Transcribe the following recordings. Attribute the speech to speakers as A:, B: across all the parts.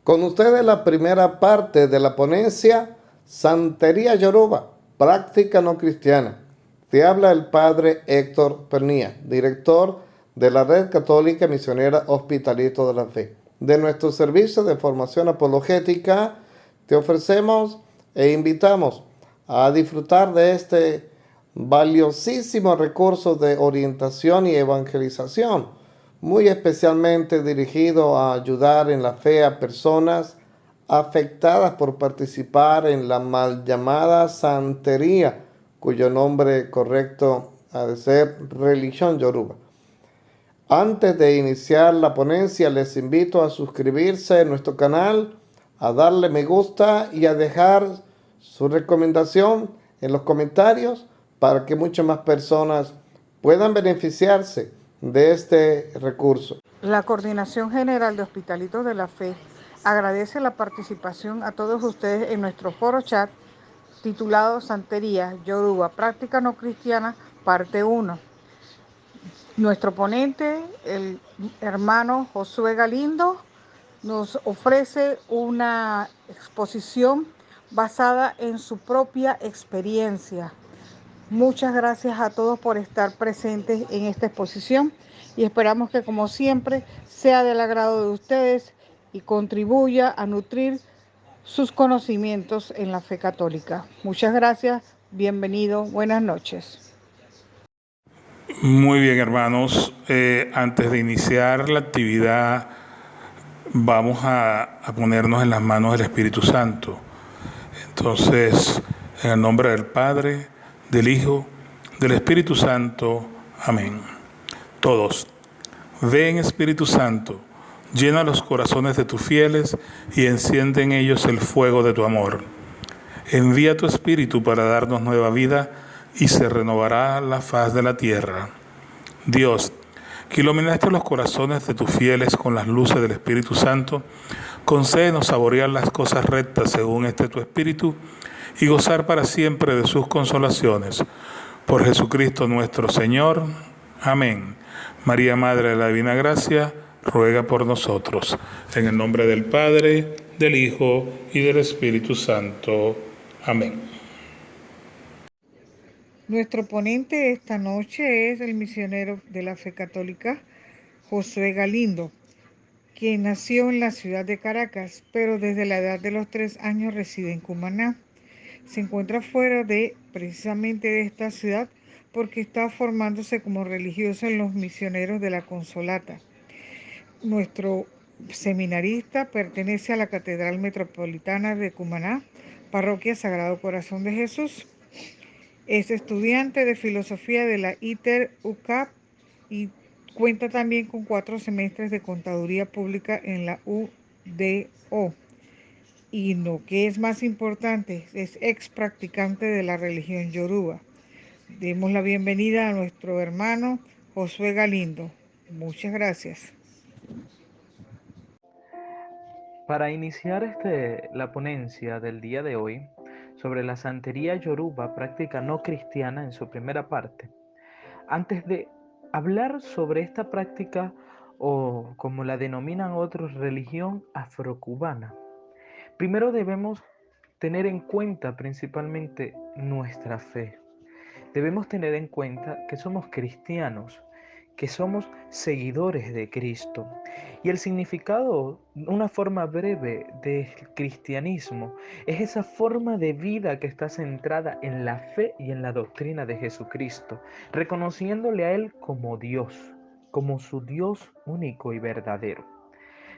A: Con ustedes la primera parte de la ponencia Santería Yoruba, práctica no cristiana. Te habla el padre Héctor Pernía, director de la Red Católica Misionera Hospitalito de la Fe. De nuestro servicio de formación apologética te ofrecemos e invitamos a disfrutar de este valiosísimo recurso de orientación y evangelización, muy especialmente dirigido a ayudar en la fe a personas afectadas por participar en la mal llamada santería, cuyo nombre correcto ha de ser religión yoruba. Antes de iniciar la ponencia, les invito a suscribirse a nuestro canal, a darle me gusta y a dejar su recomendación en los comentarios para que muchas más personas puedan beneficiarse de este recurso.
B: La Coordinación General de Hospitalitos de la Fe agradece la participación a todos ustedes en nuestro foro chat titulado Santería Yoruba, Práctica No Cristiana, parte 1. Nuestro ponente, el hermano Josué Galindo, nos ofrece una exposición basada en su propia experiencia. Muchas gracias a todos por estar presentes en esta exposición y esperamos que, como siempre, sea del agrado de ustedes y contribuya a nutrir sus conocimientos en la fe católica. Muchas gracias, bienvenido, buenas noches.
C: Muy bien, hermanos. Antes de iniciar la actividad, vamos a ponernos en las manos del Espíritu Santo. Entonces, en el nombre del Padre, del Hijo, del Espíritu Santo. Amén. Todos, ven Espíritu Santo, llena los corazones de tus fieles y enciende en ellos el fuego de tu amor. Envía tu Espíritu para darnos nueva vida y se renovará la faz de la tierra. Dios, que iluminaste los corazones de tus fieles con las luces del Espíritu Santo, concédenos saborear las cosas rectas según tu Espíritu y gozar para siempre de sus consolaciones. Por Jesucristo nuestro Señor. Amén. María, Madre de la Divina Gracia, ruega por nosotros. En el nombre del Padre, del Hijo y del Espíritu Santo. Amén.
B: Nuestro ponente esta noche es el misionero de la fe católica, Josué Galindo, quien nació en la ciudad de Caracas, pero desde la edad de los 3 años reside en Cumaná. Se encuentra fuera precisamente de esta ciudad porque está formándose como religioso en los misioneros de la Consolata. Nuestro seminarista pertenece a la Catedral Metropolitana de Cumaná, Parroquia Sagrado Corazón de Jesús. Es estudiante de filosofía de la ITER UCAP y cuenta también con 4 semestres de contaduría pública en la UDO. Y lo que es más importante, es ex practicante de la religión yoruba. Demos la bienvenida a nuestro hermano Josué Galindo. Muchas gracias.
D: Para iniciar la ponencia del día de hoy sobre la santería yoruba, práctica no cristiana en su primera parte, antes de hablar sobre esta práctica, o como la denominan otros, religión afrocubana, primero debemos tener en cuenta principalmente nuestra fe. Debemos tener en cuenta que somos cristianos, que somos seguidores de Cristo. Y el significado, una forma breve del cristianismo, es esa forma de vida que está centrada en la fe y en la doctrina de Jesucristo, reconociéndole a Él como Dios, como su Dios único y verdadero,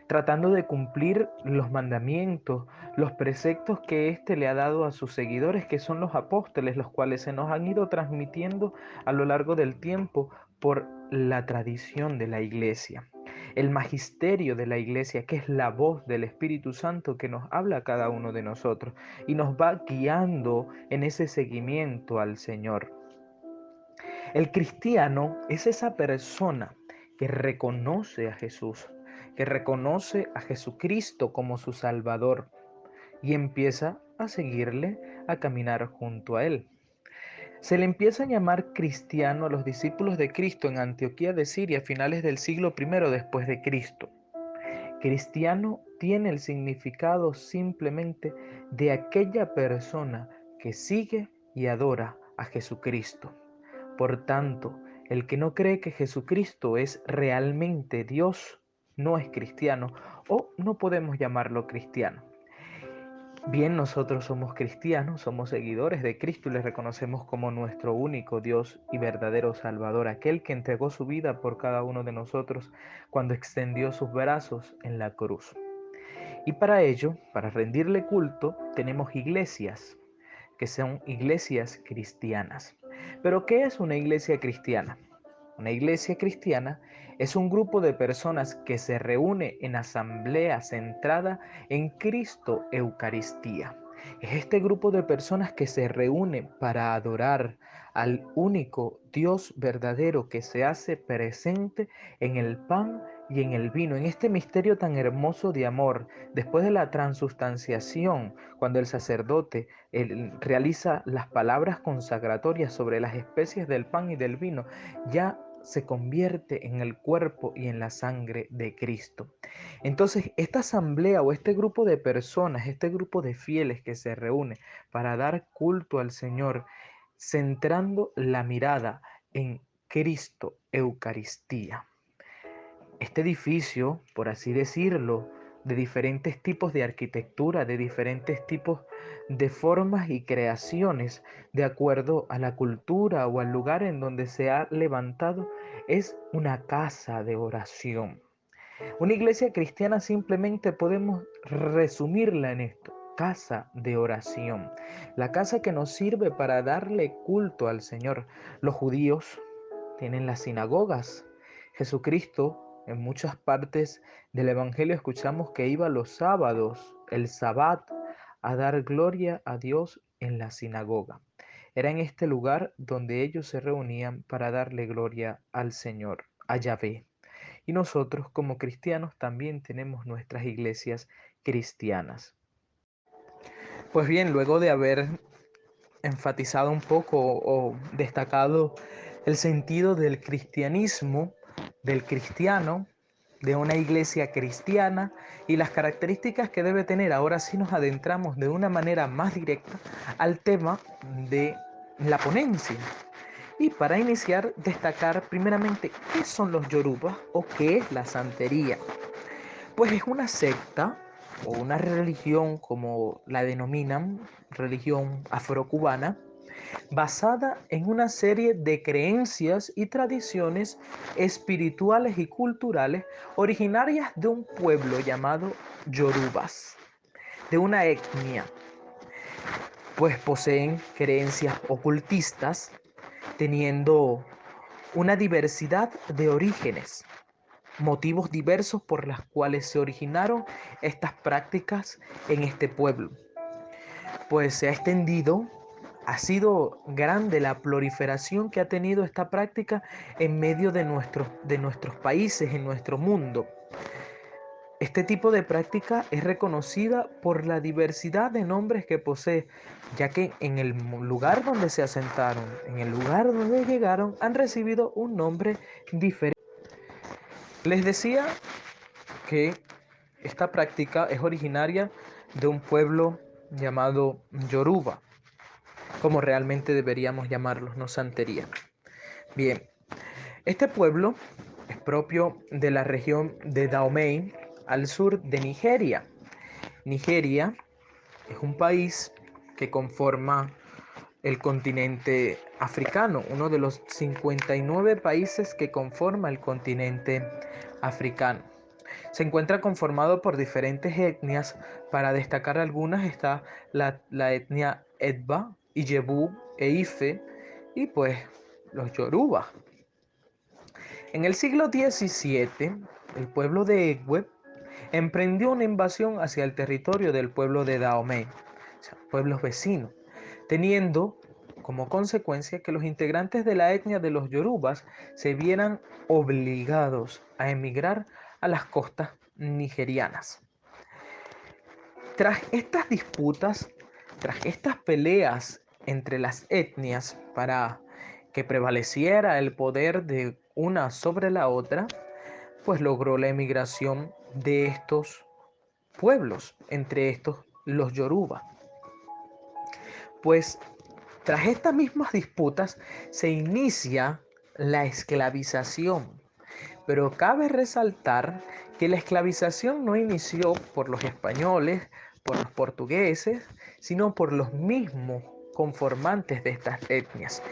D: tratando de cumplir los mandamientos, los preceptos que éste le ha dado a sus seguidores, que son los apóstoles, los cuales se nos han ido transmitiendo a lo largo del tiempo por la tradición de la iglesia. El magisterio de la iglesia, que es la voz del Espíritu Santo que nos habla a cada uno de nosotros y nos va guiando en ese seguimiento al Señor. El cristiano es esa persona que reconoce a Jesús, que reconoce a Jesucristo como su Salvador y empieza a seguirle, a caminar junto a Él. Se le empieza a llamar cristiano a los discípulos de Cristo en Antioquía de Siria a finales del siglo I después de Cristo. Cristiano tiene el significado simplemente de aquella persona que sigue y adora a Jesucristo. Por tanto, el que no cree que Jesucristo es realmente Dios no es cristiano, o no podemos llamarlo cristiano. Bien, nosotros somos cristianos, somos seguidores de Cristo y le reconocemos como nuestro único Dios y verdadero Salvador, aquel que entregó su vida por cada uno de nosotros cuando extendió sus brazos en la cruz. Y para ello, para rendirle culto, tenemos iglesias, que son iglesias cristianas. ¿Pero qué es una iglesia cristiana? Una iglesia cristiana es un grupo de personas que se reúne en asamblea centrada en Cristo Eucaristía. Es este grupo de personas que se reúne para adorar al único Dios verdadero que se hace presente en el pan y en el vino, en este misterio tan hermoso de amor. Después de la transustanciación, cuando el sacerdote realiza las palabras consagratorias sobre las especies del pan y del vino, ya se convierte en el cuerpo y en la sangre de Cristo. Entonces, esta asamblea o este grupo de personas, este grupo de fieles que se reúne para dar culto al Señor, centrando la mirada en Cristo Eucaristía. Este edificio, por así decirlo, de diferentes tipos de arquitectura, de diferentes tipos de formas y creaciones, de acuerdo a la cultura o al lugar en donde se ha levantado, es una casa de oración. Una iglesia cristiana simplemente podemos resumirla en esto: casa de oración. La casa que nos sirve para darle culto al Señor. Los judíos tienen las sinagogas. Jesucristo, en muchas partes del Evangelio escuchamos que iba los sábados, el Sabbat, a dar gloria a Dios en la sinagoga. Era en este lugar donde ellos se reunían para darle gloria al Señor, a Yahvé. Y nosotros como cristianos también tenemos nuestras iglesias cristianas. Pues bien, luego de haber enfatizado un poco o destacado el sentido del cristianismo, del cristiano, de una iglesia cristiana y las características que debe tener, ahora sí nos adentramos de una manera más directa al tema de la ponencia. Y para iniciar, destacar primeramente qué son los yorubas o qué es la santería. Pues es una secta o una religión, como la denominan, religión afrocubana, basada en una serie de creencias y tradiciones espirituales y culturales originarias de un pueblo llamado Yorubas, de una etnia, pues poseen creencias ocultistas, teniendo una diversidad de orígenes, motivos diversos por los cuales se originaron estas prácticas en este pueblo. Pues se ha extendido, ha sido grande la proliferación que ha tenido esta práctica en medio de nuestros países, en nuestro mundo. Este tipo de práctica es reconocida por la diversidad de nombres que posee, ya que en el lugar donde se asentaron, en el lugar donde llegaron, han recibido un nombre diferente. Les decía que esta práctica es originaria de un pueblo llamado Yoruba, como realmente deberíamos llamarlos, no santería. Bien, este pueblo es propio de la región de Dahomey, al sur de Nigeria. Nigeria es un país que conforma el continente africano, uno de los 59 países que conforma el continente africano. Se encuentra conformado por diferentes etnias. Para destacar algunas está la etnia Edba, Ijebu e Ife, y pues los Yoruba. En el siglo XVII, el pueblo de Egwe emprendió una invasión hacia el territorio del pueblo de Dahomey, o sea, pueblos vecinos, teniendo como consecuencia que los integrantes de la etnia de los yorubas se vieran obligados a emigrar a las costas nigerianas. Tras estas disputas, tras estas peleas entre las etnias para que prevaleciera el poder de una sobre la otra, pues logró la emigración de estos pueblos, entre estos los Yoruba. Pues tras estas mismas disputas se inicia la esclavización. Pero cabe resaltar que la esclavización no inició por los españoles, por los portugueses, sino por los mismos conformantes de estas etnias,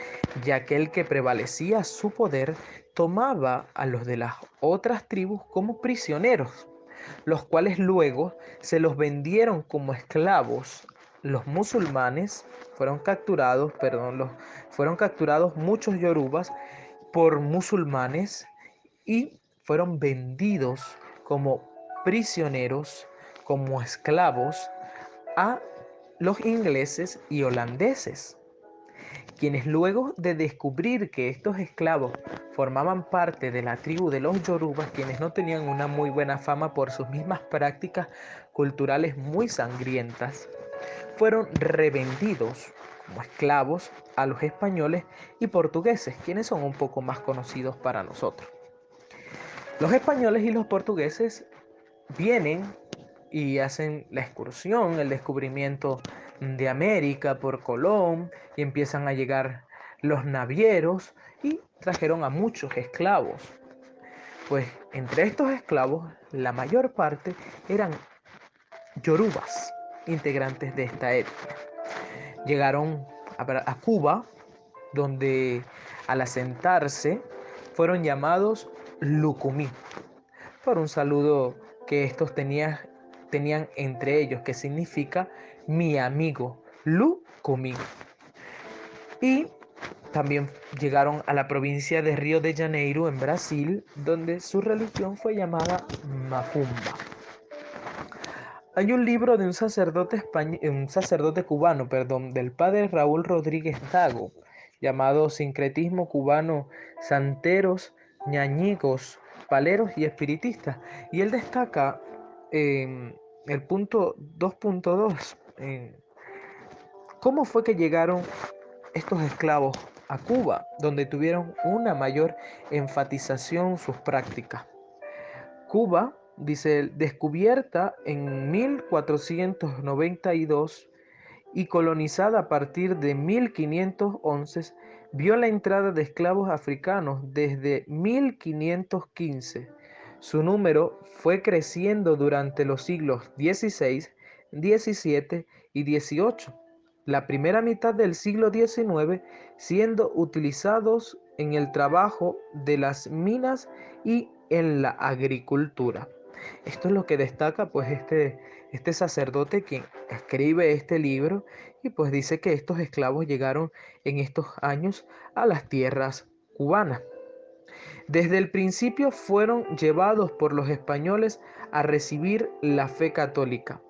D: ya que el que prevalecía su poder tomaba a los de las otras tribus como prisioneros, los cuales luego se los vendieron como esclavos. Los musulmanes fueron capturados muchos yorubas por musulmanes y fueron vendidos como prisioneros, como esclavos a los ingleses y holandeses, quienes luego de descubrir que estos esclavos formaban parte de la tribu de los yorubas, quienes no tenían una muy buena fama por sus mismas prácticas culturales muy sangrientas, fueron revendidos como esclavos a los españoles y portugueses, quienes son un poco más conocidos para nosotros. Los españoles y los portugueses vienen y hacen la excursión, el descubrimiento de América por Colón, y empiezan a llegar los navieros y trajeron a muchos esclavos. Pues entre estos esclavos, la mayor parte eran yorubas, integrantes de esta etnia. Llegaron a Cuba, donde al asentarse fueron llamados Lucumí, por un saludo que estos tenían entre ellos, que significa mi amigo, Lucumí. Y también llegaron a la provincia de Río de Janeiro, en Brasil, donde su religión fue llamada Macumba. Hay un libro de un sacerdote cubano, del padre Raúl Rodríguez Dago, llamado Sincretismo Cubano, Santeros, Ñañigos, Paleros y Espiritistas. Y él destaca en el punto 2.2, cómo fue que llegaron estos esclavos a Cuba, donde tuvieron una mayor enfatización sus prácticas. Cuba, dice, descubierta en 1492 y colonizada a partir de 1511, vio la entrada de esclavos africanos desde 1515. Su número fue creciendo durante los siglos XVI, XVII y XVIII. La primera mitad del siglo XIX siendo utilizados en el trabajo de las minas y en la agricultura. Esto es lo que destaca pues este sacerdote quien escribe este libro, y pues dice que estos esclavos llegaron en estos años a las tierras cubanas. Desde el principio fueron llevados por los españoles a recibir la fe católica.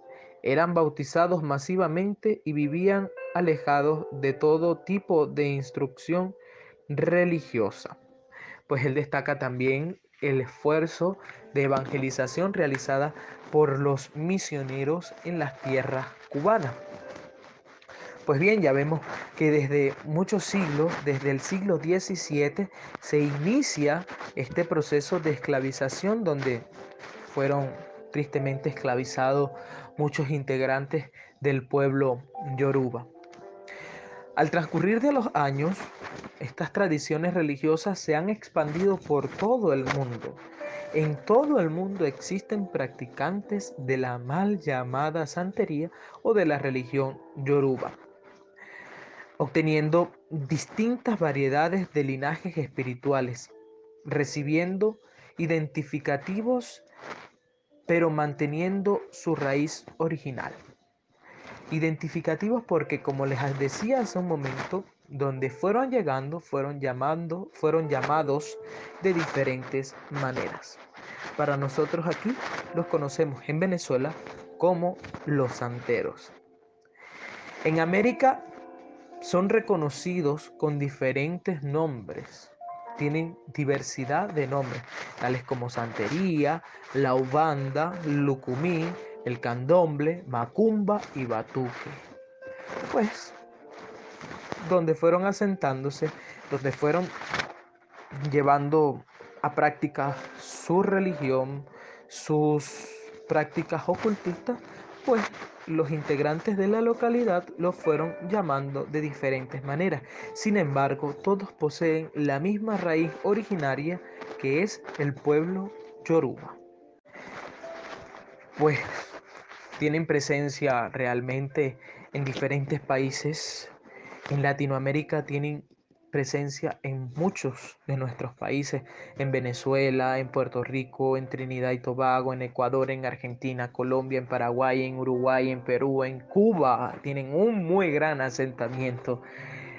D: Eran bautizados masivamente y vivían alejados de todo tipo de instrucción religiosa. Pues él destaca también el esfuerzo de evangelización realizada por los misioneros en las tierras cubanas. Pues bien, ya vemos que desde muchos siglos, desde el siglo XVII, se inicia este proceso de esclavización donde fueron tristemente esclavizados muchos integrantes del pueblo yoruba. Al transcurrir de los años, estas tradiciones religiosas se han expandido por todo el mundo. En todo el mundo existen practicantes de la mal llamada santería o de la religión yoruba, obteniendo distintas variedades de linajes espirituales, recibiendo identificativos, pero manteniendo su raíz original. Identificativos porque, como les decía hace un momento, donde fueron llegando, fueron llamados de diferentes maneras. Para nosotros aquí los conocemos en Venezuela como los santeros. En América son reconocidos con diferentes nombres. Tienen diversidad de nombres, tales como santería, la ubanda, lucumí, el candomble, macumba y batuque. Pues, donde fueron asentándose, donde fueron llevando a práctica su religión, sus prácticas ocultistas, pues los integrantes de la localidad los fueron llamando de diferentes maneras. Sin embargo, todos poseen la misma raíz originaria, que es el pueblo yoruba. Pues tienen presencia realmente en diferentes países. En Latinoamérica tienen presencia en muchos de nuestros países, en Venezuela, en Puerto Rico, en Trinidad y Tobago, en Ecuador, en Argentina, Colombia, en Paraguay, en Uruguay, en Perú, en Cuba. Tienen un muy gran asentamiento,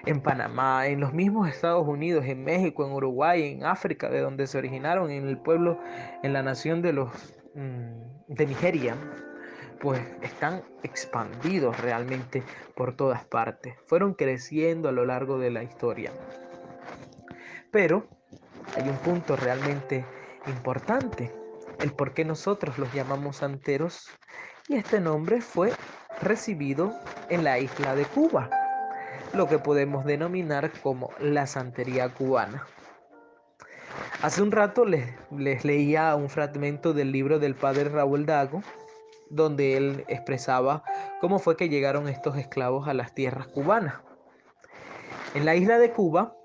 D: en Panamá, en los mismos Estados Unidos, en México, en Uruguay, en África, de donde se originaron, en el pueblo, en la nación de Nigeria. Pues están expandidos realmente por todas partes. Fueron creciendo a lo largo de la historia. Pero hay un punto realmente importante, el por qué nosotros los llamamos santeros, y este nombre fue recibido en la isla de Cuba, lo que podemos denominar como la santería cubana. Hace un rato les leía un fragmento del libro del padre Raúl Dago, donde él expresaba cómo fue que llegaron estos esclavos a las tierras cubanas. En la isla de Cuba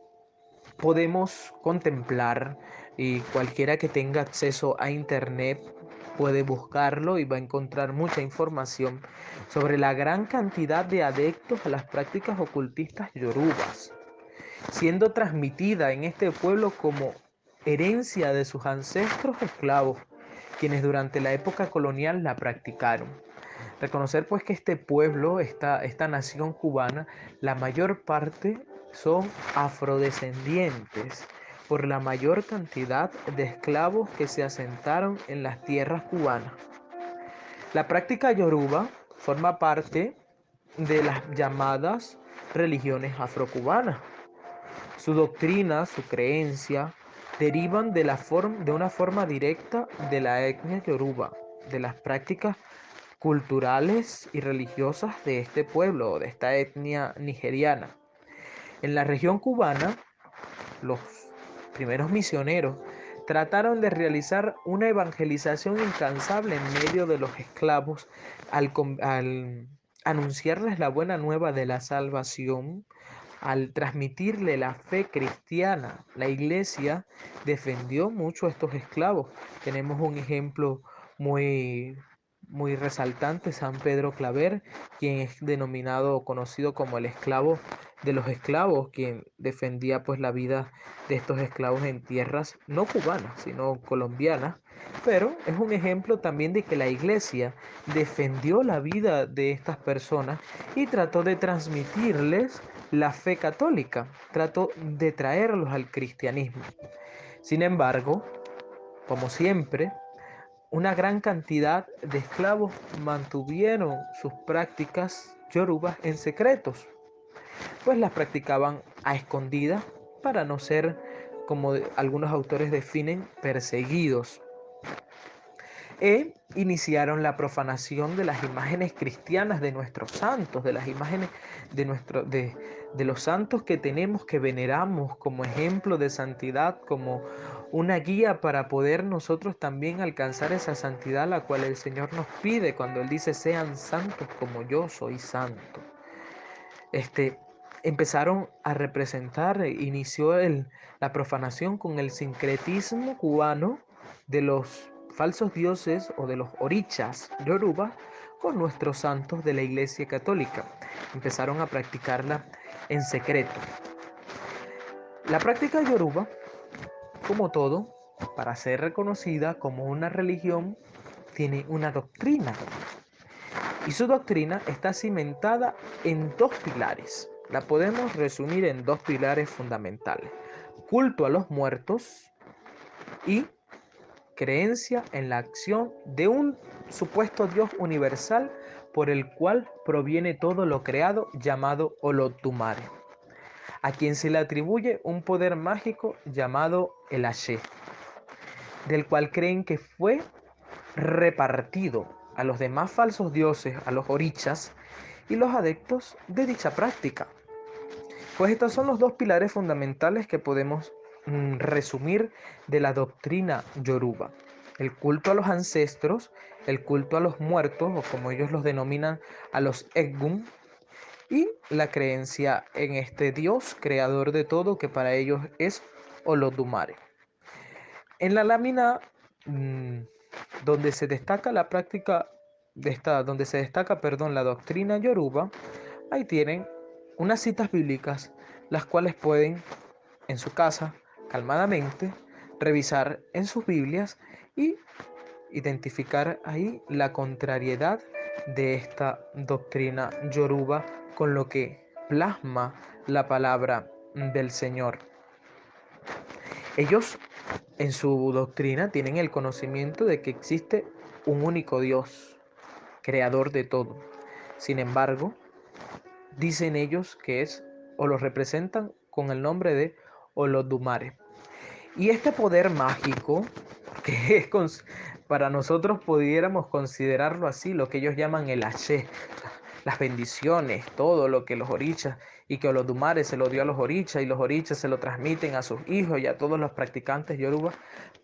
D: podemos contemplar, y cualquiera que tenga acceso a internet puede buscarlo y va a encontrar mucha información sobre la gran cantidad de adeptos a las prácticas ocultistas yorubas, siendo transmitida en este pueblo como herencia de sus ancestros esclavos, quienes durante la época colonial la practicaron. Reconocer pues que este pueblo, esta nación cubana, la mayor parte son afrodescendientes por la mayor cantidad de esclavos que se asentaron en las tierras cubanas. La práctica yoruba forma parte de las llamadas religiones afrocubanas. Su doctrina, su creencia, derivan de una forma directa de la etnia yoruba, de las prácticas culturales y religiosas de este pueblo o de esta etnia nigeriana. En la región cubana, los primeros misioneros trataron de realizar una evangelización incansable en medio de los esclavos al anunciarles la buena nueva de la salvación, al transmitirle la fe cristiana. La iglesia defendió mucho a estos esclavos. Tenemos un ejemplo muy, muy resaltante, San Pedro Claver, quien es denominado o conocido como el esclavo de los esclavos, quien defendía pues la vida de estos esclavos en tierras no cubanas, sino colombianas. Pero es un ejemplo también de que la iglesia defendió la vida de estas personas y trató de transmitirles la fe católica, trató de traerlos al cristianismo. Sin embargo, como siempre, una gran cantidad de esclavos mantuvieron sus prácticas yorubas en secretos, pues las practicaban a escondidas para no ser, como algunos autores definen, perseguidos. E iniciaron la profanación de las imágenes cristianas de nuestros santos, de las imágenes de los santos que tenemos, que veneramos como ejemplo de santidad, como una guía para poder nosotros también alcanzar esa santidad la cual el Señor nos pide cuando Él dice: sean santos como yo soy santo. Empezaron a representar, inició la profanación con el sincretismo cubano de los falsos dioses o de los orichas yoruba con nuestros santos de la Iglesia Católica. Empezaron a practicarla en secreto. La práctica yoruba, como todo, para ser reconocida como una religión, tiene una doctrina. Y su doctrina está cimentada en dos pilares. La podemos resumir en dos pilares fundamentales: culto a los muertos y creencia en la acción de un supuesto Dios universal por el cual proviene todo lo creado, llamado Olotumare, a quien se le atribuye un poder mágico llamado el Ashe, del cual creen que fue repartido a los demás falsos dioses, a los orichas y los adeptos de dicha práctica. Pues estos son los dos pilares fundamentales que podemos resumir de la doctrina yoruba. el culto a los ancestros, el culto a los muertos, o como ellos los denominan, a los Egum, y la creencia en este Dios, creador de todo, que para ellos es Olodumare. En la lámina donde se destaca la práctica donde se destaca, la doctrina yoruba, ahí tienen unas citas bíblicas, las cuales pueden en su casa calmadamente revisar en sus Biblias y identificar ahí la contrariedad de esta doctrina yoruba con lo que plasma la palabra del Señor. Ellos en su doctrina tienen el conocimiento de que existe un único Dios, creador de todo. Sin embargo, dicen ellos que es, o lo representan con el nombre de Olodumare. Y este poder mágico, que es para nosotros pudiéramos considerarlo así, lo que ellos llaman el Aché, las bendiciones, todo lo que los orichas, y que Olodumare se lo dio a los orichas, y los orichas se lo transmiten a sus hijos y a todos los practicantes yoruba,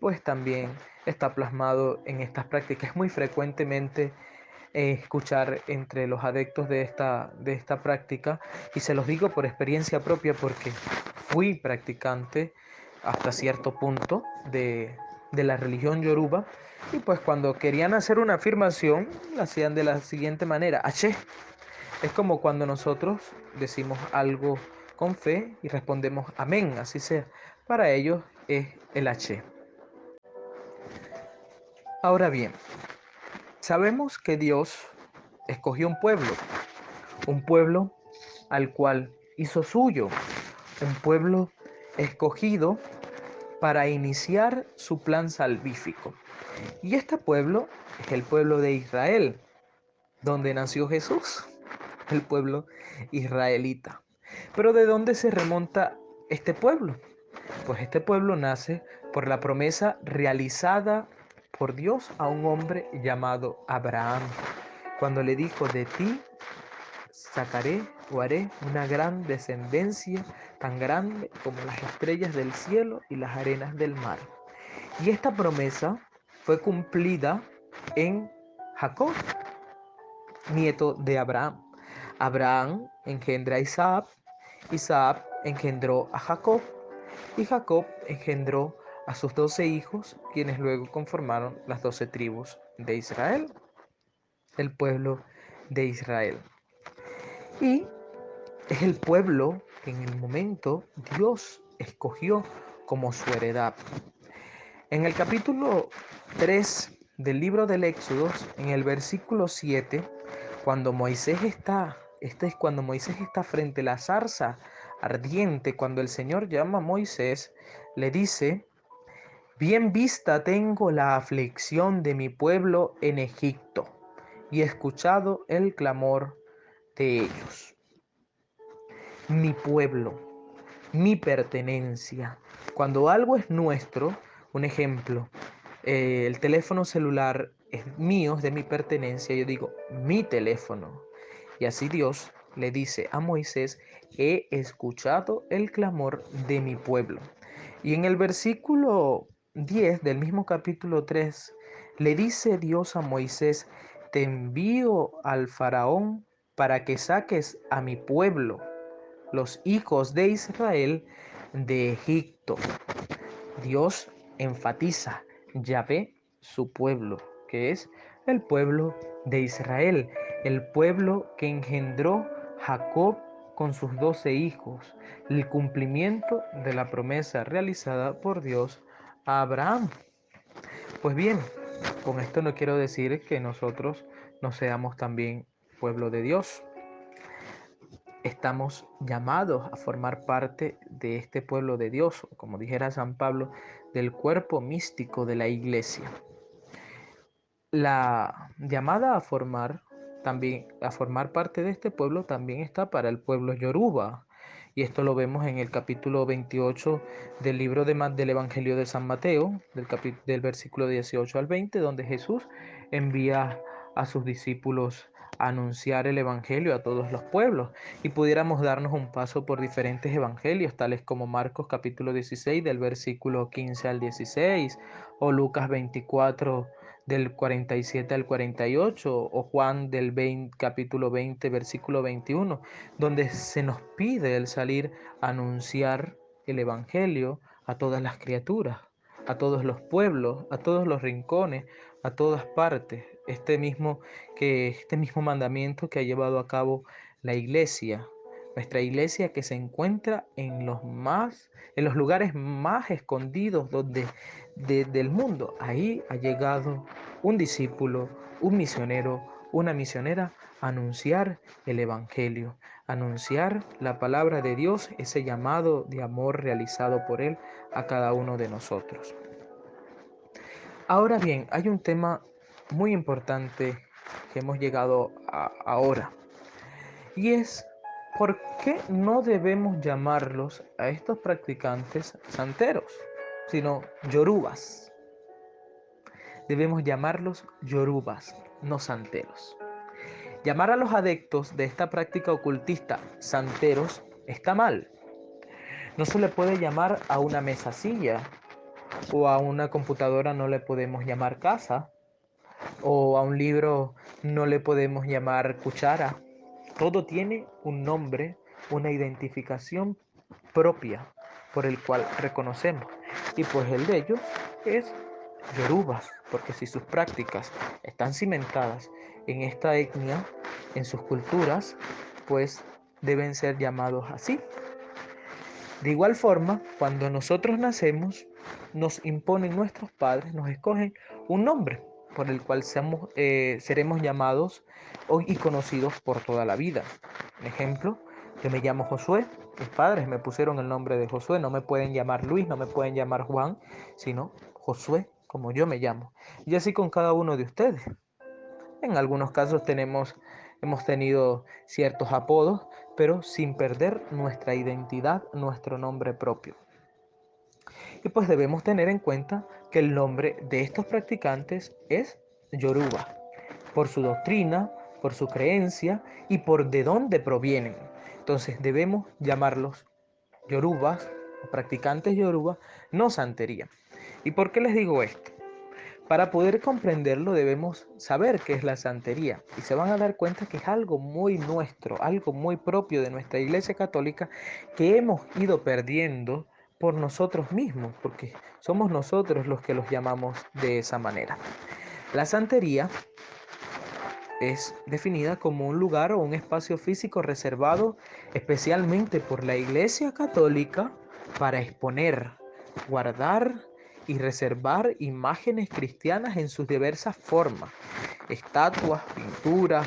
D: pues también está plasmado en estas prácticas. Es muy frecuentemente escuchar entre los adeptos de esta práctica, y se los digo por experiencia propia porque fui practicante hasta cierto punto de la religión yoruba, y pues cuando querían hacer una afirmación la hacían de la siguiente manera: Aché. Es como cuando nosotros decimos algo con fe y respondemos amén, así sea. Para ellos es el Aché. Ahora bien, sabemos que Dios escogió un pueblo al cual hizo suyo, un pueblo escogido para iniciar su plan salvífico. Y este pueblo es el pueblo de Israel, donde nació Jesús, el pueblo israelita. Pero ¿de dónde se remonta este pueblo? Pues este pueblo nace por la promesa realizada por Dios a un hombre llamado Abraham, cuando le dijo: de ti sacaré o haré una gran descendencia, tan grande como las estrellas del cielo y las arenas del mar. Y esta promesa fue cumplida en Jacob, nieto de Abraham. Abraham engendra a Isaac, Isaac engendró a Jacob, y Jacob engendró a sus 12 hijos, quienes luego conformaron las 12 tribus de Israel, el pueblo de Israel. Y es el pueblo que en el momento Dios escogió como su heredad. En el capítulo 3 del libro del Éxodo, en el versículo 7, cuando Moisés está, cuando Moisés está frente a la zarza ardiente, cuando el Señor llama a Moisés, le dice: bien vista tengo la aflicción de mi pueblo en Egipto, y he escuchado el clamor de ellos. Mi pueblo, mi pertenencia. Cuando algo es nuestro, un ejemplo, el teléfono celular es mío, es de mi pertenencia, yo digo mi teléfono. Y así Dios le dice a Moisés: he escuchado el clamor de mi pueblo. Y en el versículo 10 del mismo capítulo 3, le dice Dios a Moisés: te envío al faraón para que saques a mi pueblo, los hijos de Israel, de Egipto. Dios enfatiza: Yahvé, su pueblo, que es el pueblo de Israel, el pueblo que engendró Jacob con sus 12 hijos, el cumplimiento de la promesa realizada por Dios a Abraham. Pues bien, con esto no quiero decir que nosotros no seamos también pueblo de Dios. Estamos llamados a formar parte de este pueblo de Dios, o como dijera San Pablo, del cuerpo místico de la iglesia. La llamada a formar parte de este pueblo también está para el pueblo yoruba. Y esto lo vemos en el capítulo 28 del libro del Evangelio de San Mateo, del versículo 18 al 20, donde Jesús envía a sus discípulos a anunciar el Evangelio a todos los pueblos y pudiéramos darnos un paso por diferentes evangelios, tales como Marcos capítulo 16 del versículo 15 al 16, o Lucas 24 del 47 al 48, o Juan del capítulo 20 versículo 21, donde se nos pide el salir a anunciar el Evangelio a todas las criaturas, a todos los pueblos, a todos los rincones, a todas partes. Este mismo mandamiento que ha llevado a cabo la iglesia, nuestra iglesia que se encuentra en los lugares más escondidos del mundo. Ahí ha llegado un discípulo, un misionero, una misionera a anunciar el Evangelio, anunciar la palabra de Dios, ese llamado de amor realizado por Él a cada uno de nosotros. Ahora bien, hay un tema muy importante que hemos llegado ahora, y es ¿por qué no debemos llamarlos a estos practicantes santeros, sino yorubas? Debemos llamarlos yorubas, no santeros. Llamar a los adeptos de esta práctica ocultista santeros está mal. No se le puede llamar a una mesa silla, o a una computadora no le podemos llamar casa, o a un libro no le podemos llamar cuchara. Todo tiene un nombre, una identificación propia por el cual reconocemos. Y pues el de ellos es yorubas, porque si sus prácticas están cimentadas en esta etnia, en sus culturas, pues deben ser llamados así. De igual forma, cuando nosotros nacemos, nos imponen nuestros padres, nos escogen un nombre por el cual seremos llamados y conocidos por toda la vida. Por ejemplo, yo me llamo Josué, mis padres me pusieron el nombre de Josué, no me pueden llamar Luis, no me pueden llamar Juan, sino Josué, como yo me llamo. Y así con cada uno de ustedes. En algunos casos hemos tenido ciertos apodos, pero sin perder nuestra identidad, nuestro nombre propio. Y pues debemos tener en cuenta que el nombre de estos practicantes es Yoruba, por su doctrina, por su creencia y por de dónde provienen. Entonces debemos llamarlos Yorubas o practicantes Yoruba, no santería. ¿Y por qué les digo esto? Para poder comprenderlo debemos saber qué es la santería y se van a dar cuenta que es algo muy nuestro, algo muy propio de nuestra Iglesia Católica que hemos ido perdiendo por nosotros mismos, porque somos nosotros los que los llamamos de esa manera. La santería es definida como un lugar o un espacio físico reservado especialmente por la Iglesia Católica para exponer, guardar y reservar imágenes cristianas en sus diversas formas, estatuas, pinturas,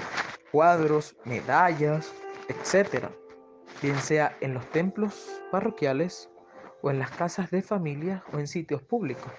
D: cuadros, medallas, etc., bien sea en los templos parroquiales o en las casas de familia o en sitios públicos.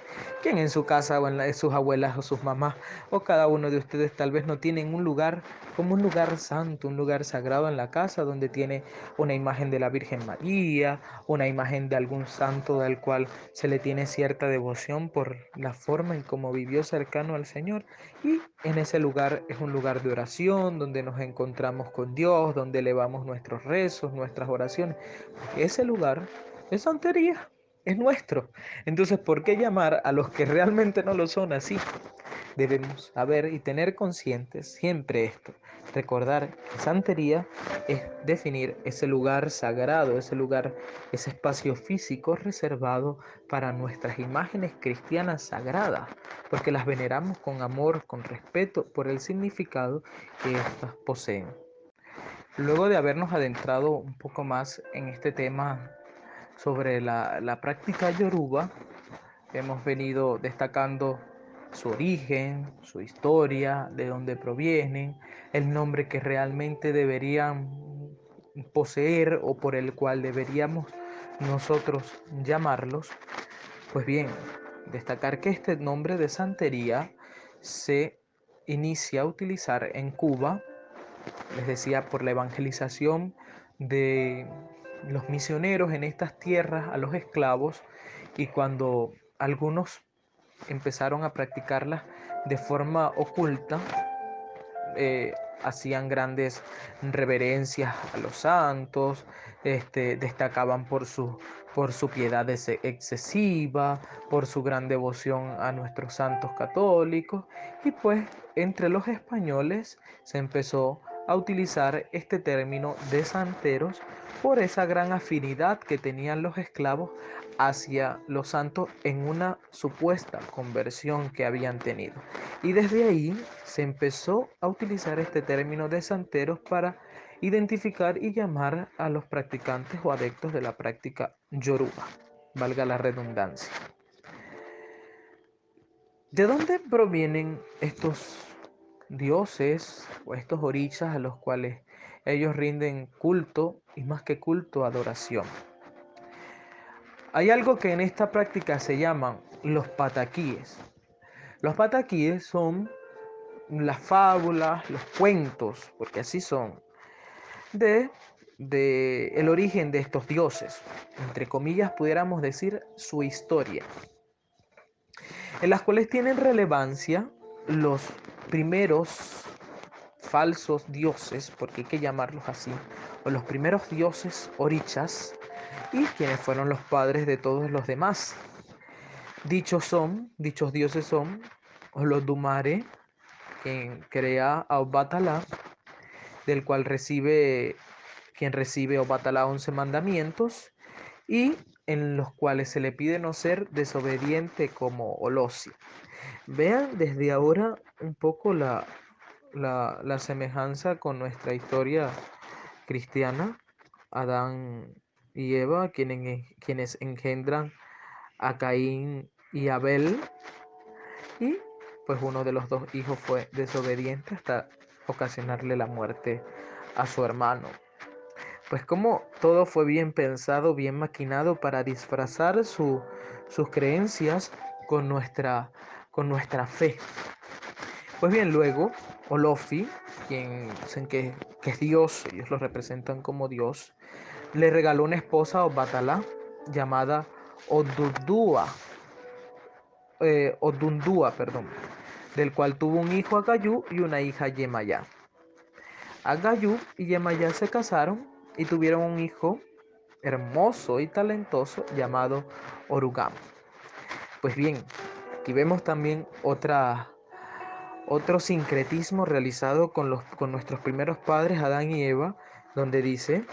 D: Quien en su casa o en la de sus abuelas o sus mamás o cada uno de ustedes tal vez no tienen un lugar como un lugar santo, un lugar sagrado en la casa donde tiene una imagen de la Virgen María, una imagen de algún santo del cual se le tiene cierta devoción por la forma en cómo vivió cercano al Señor, y en ese lugar es un lugar de oración donde nos encontramos con Dios, donde elevamos nuestros rezos, nuestras oraciones. Ese lugar es santería, es nuestro. Entonces, ¿por qué llamar a los que realmente no lo son así? Debemos saber y tener conscientes siempre esto. Recordar que santería es definir ese lugar sagrado, ese lugar, ese espacio físico reservado para nuestras imágenes cristianas sagradas, porque las veneramos con amor, con respeto por el significado que éstas poseen. Luego de habernos adentrado un poco más en este tema sobre la práctica yoruba, hemos venido destacando su origen, su historia, de dónde provienen, el nombre que realmente deberían poseer o por el cual deberíamos nosotros llamarlos. Pues bien, destacar que este nombre de santería se inicia a utilizar en Cuba, les decía, por la evangelización de los misioneros en estas tierras a los esclavos, y cuando algunos empezaron a practicarlas de forma oculta, hacían grandes reverencias a los santos, destacaban por su piedad excesiva, por su gran devoción a nuestros santos católicos, y pues entre los españoles se empezó a utilizar este término de santeros por esa gran afinidad que tenían los esclavos hacia los santos en una supuesta conversión que habían tenido. Y desde ahí se empezó a utilizar este término de santeros para identificar y llamar a los practicantes o adeptos de la práctica yoruba, valga la redundancia. ¿De dónde provienen estos dioses o estos orishas a los cuales ellos rinden culto y más que culto, adoración? Hay algo que en esta práctica se llaman los pataquíes. Los pataquíes son las fábulas, los cuentos, porque así son, de, de el origen de estos dioses, entre comillas pudiéramos decir su historia, en las cuales tienen relevancia los primeros falsos dioses, porque hay que llamarlos así, o los primeros dioses orichas, y quienes fueron los padres de todos los demás. Dichos dioses son Olodumare, quien crea a Obatala, del cual quien recibe Obatala 11 mandamientos, y en los cuales se le pide no ser desobediente como Olosi. Vean desde ahora un poco la semejanza con nuestra historia cristiana, Adán y Eva, quienes engendran a Caín y Abel, y pues uno de los dos hijos fue desobediente hasta ocasionarle la muerte a su hermano. Pues como todo fue bien pensado, bien maquinado para disfrazar sus creencias con con nuestra fe. Pues bien, luego Olofi, que es Dios, ellos lo representan como Dios, le regaló una esposa a Obatala llamada Odundua, perdón, del cual tuvo un hijo Agayú y una hija Yemayá. Agayú y Yemayá se casaron y tuvieron un hijo hermoso y talentoso llamado Orugam. Pues bien, aquí vemos también otro sincretismo realizado con nuestros primeros padres, Adán y Eva, donde dice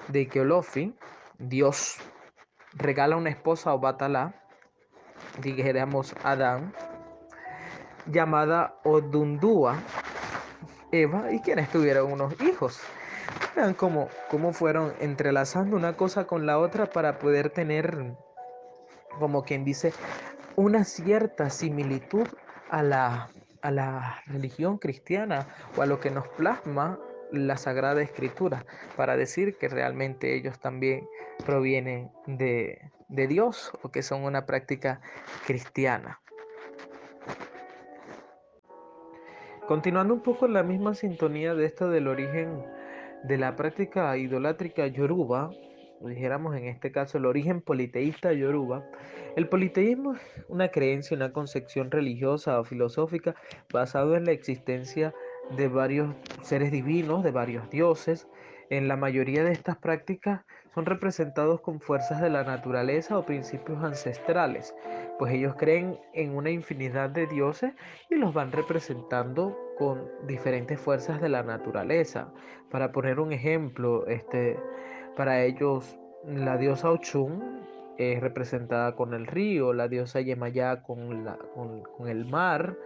D: de que Olofi, Dios, regala una esposa a Obatala, dijéramos Adán, llamada Odundua, Eva, y quienes tuvieron unos hijos. Vean cómo fueron entrelazando una cosa con la otra para poder tener, como quien dice, una cierta similitud a a la religión cristiana o a lo que nos plasma la Sagrada Escritura, para decir que realmente ellos también provienen de Dios o que son una práctica cristiana. Continuando un poco en la misma sintonía de esto del origen de la práctica idolátrica yoruba, o dijéramos en este caso el origen politeísta yoruba, el politeísmo es una creencia, una concepción religiosa o filosófica basada en la existencia de varios seres divinos, de varios dioses. En la mayoría de estas prácticas son representados con fuerzas de la naturaleza o principios ancestrales, pues ellos creen en una infinidad de dioses y los van representando con diferentes fuerzas de la naturaleza. Para poner un ejemplo, para ellos la diosa Ochun es representada con el río, la diosa Yemayá con el mar,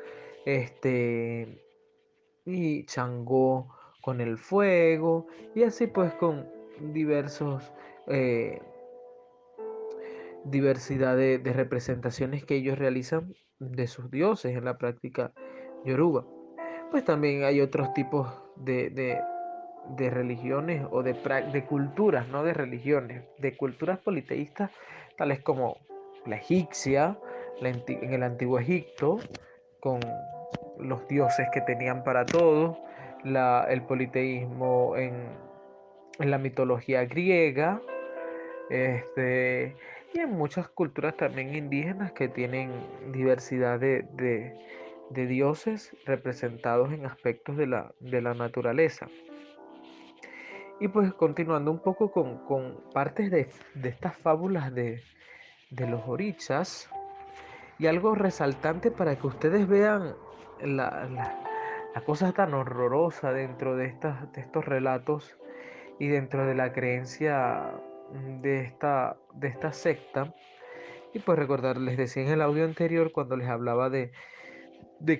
D: y Changó con el fuego, y así pues con diversos eh, diversidad de representaciones que ellos realizan de sus dioses en la práctica yoruba. Pues también hay otros tipos de religiones o de culturas, no de religiones, de culturas politeístas, tales como la egipcia, en el antiguo Egipto, con los dioses que tenían para todo, el politeísmo en la mitología griega, y en muchas culturas también indígenas que tienen diversidad de dioses representados en aspectos de la naturaleza. Y pues continuando un poco con partes de estas fábulas de los orichas, y algo resaltante para que ustedes vean la cosa tan horrorosa dentro de estos relatos y dentro de la creencia de esta secta. Y pues recordar, les decía en el audio anterior cuando les hablaba de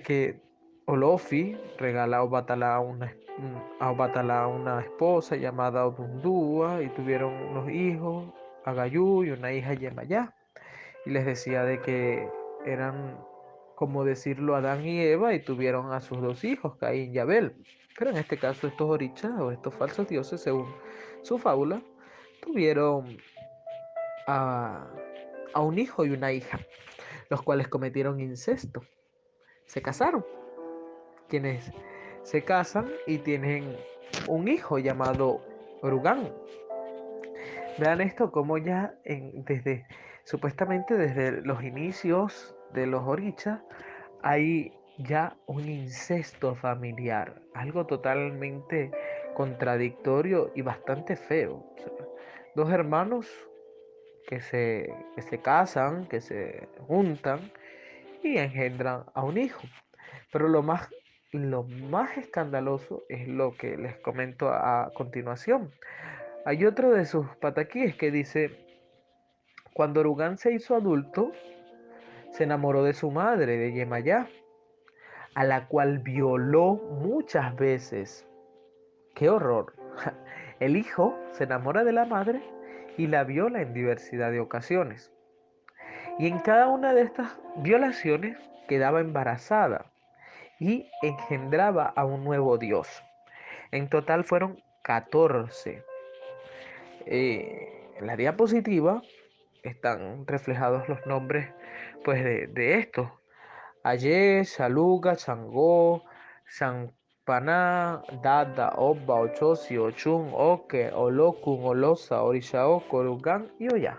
D: que Olofi regala a Obatalá una esposa llamada Odundúa y tuvieron unos hijos, Agayú y una hija Yemayá. Y les decía de que eran, como decirlo, Adán y Eva y tuvieron a sus dos hijos, Caín y Abel. Pero en este caso estos orichas o estos falsos dioses, según su fábula, tuvieron a, a un hijo y una hija, los cuales cometieron incesto. Se casaron. Quienes se casan y tienen un hijo llamado Orugán. Vean esto como ya desde supuestamente desde los inicios de los orichas hay ya un incesto familiar, algo totalmente contradictorio y bastante feo. O sea, dos hermanos que se casan, que se juntan y engendran a un hijo. Pero lo más escandaloso es lo que les comento a continuación. Hay otro de sus pataquíes que dice, cuando Orugán se hizo adulto, se enamoró de su madre, de Yemayá, a la cual violó muchas veces. ¡Qué horror! El hijo se enamora de la madre y la viola en diversidad de ocasiones. Y en cada una de estas violaciones quedaba embarazada y engendraba a un nuevo dios. En total fueron 14. En la diapositiva están reflejados los nombres pues, de estos. Aye, Saluga, Changó, Champaná, Dada, Oba, Ochosi, Ochun, Oke, Olokun, Olosa, Orishao, Corugán y Oya.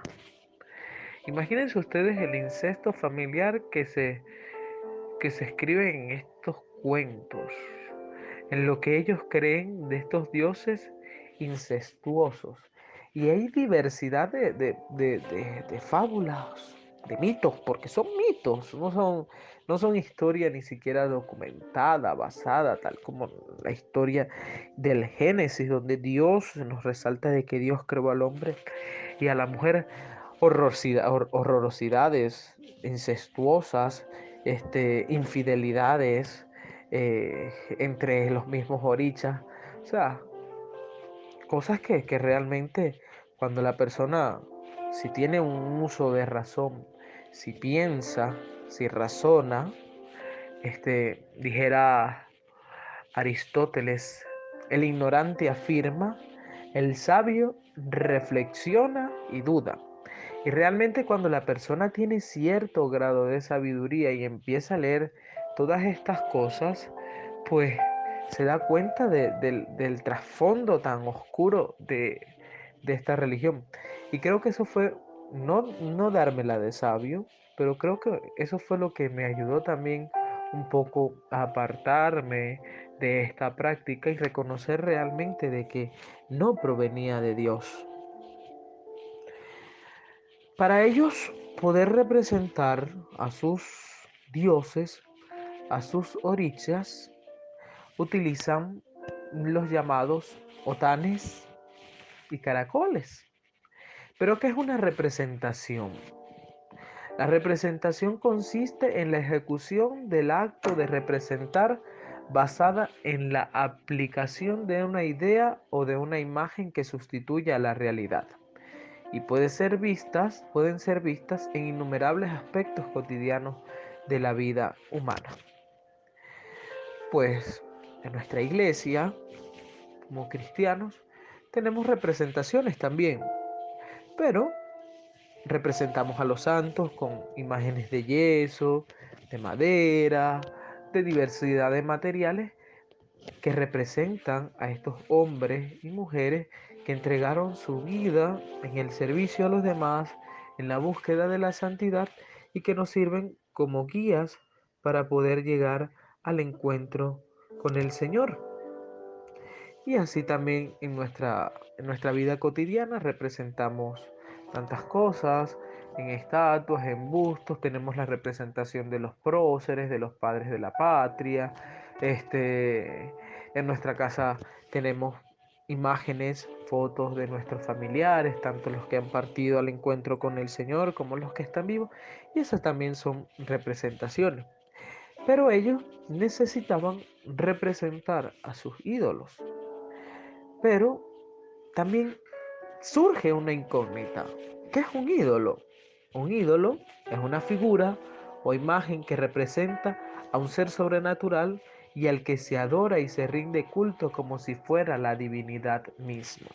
D: Imagínense ustedes el incesto familiar que se escribe en estos cuentos, en lo que ellos creen de estos dioses incestuosos. Y hay diversidad de fábulas, de mitos, porque son mitos, no son historia ni siquiera documentada, basada, tal como la historia del Génesis, donde Dios nos resalta de que Dios creó al hombre y a la mujer horrorosidades incestuosas, infidelidades entre los mismos orichas. O sea, cosas que realmente cuando la persona, si tiene un uso de razón, si piensa, si razona, dijera Aristóteles, el ignorante afirma, el sabio reflexiona y duda. Y realmente cuando la persona tiene cierto grado de sabiduría y empieza a leer todas estas cosas, pues se da cuenta del trasfondo tan oscuro de esta religión. Y creo que eso fue, no dármela de sabio, pero creo que eso fue lo que me ayudó también un poco a apartarme de esta práctica y reconocer realmente de que no provenía de Dios. Para ellos poder representar a sus dioses, a sus orichas, utilizan los llamados otanes y caracoles. Pero ¿qué es una representación? La representación consiste en la ejecución del acto de representar basada en la aplicación de una idea o de una imagen que sustituya a la realidad y pueden ser vistas en innumerables aspectos cotidianos de la vida humana. Pues en nuestra iglesia, como cristianos, tenemos representaciones también, pero representamos a los santos con imágenes de yeso, de madera, de diversidad de materiales que representan a estos hombres y mujeres que entregaron su vida en el servicio a los demás, en la búsqueda de la santidad y que nos sirven como guías para poder llegar al encuentro con el Señor. Y así también en nuestra vida cotidiana representamos tantas cosas, en estatuas, en bustos, tenemos la representación de los próceres, de los padres de la patria. En nuestra casa tenemos imágenes, fotos de nuestros familiares, tanto los que han partido al encuentro con el Señor como los que están vivos, y esas también son representaciones. Pero ellos necesitaban representar a sus ídolos. Pero también surge una incógnita. ¿Qué es un ídolo? Un ídolo es una figura o imagen que representa a un ser sobrenatural y al que se adora y se rinde culto como si fuera la divinidad misma.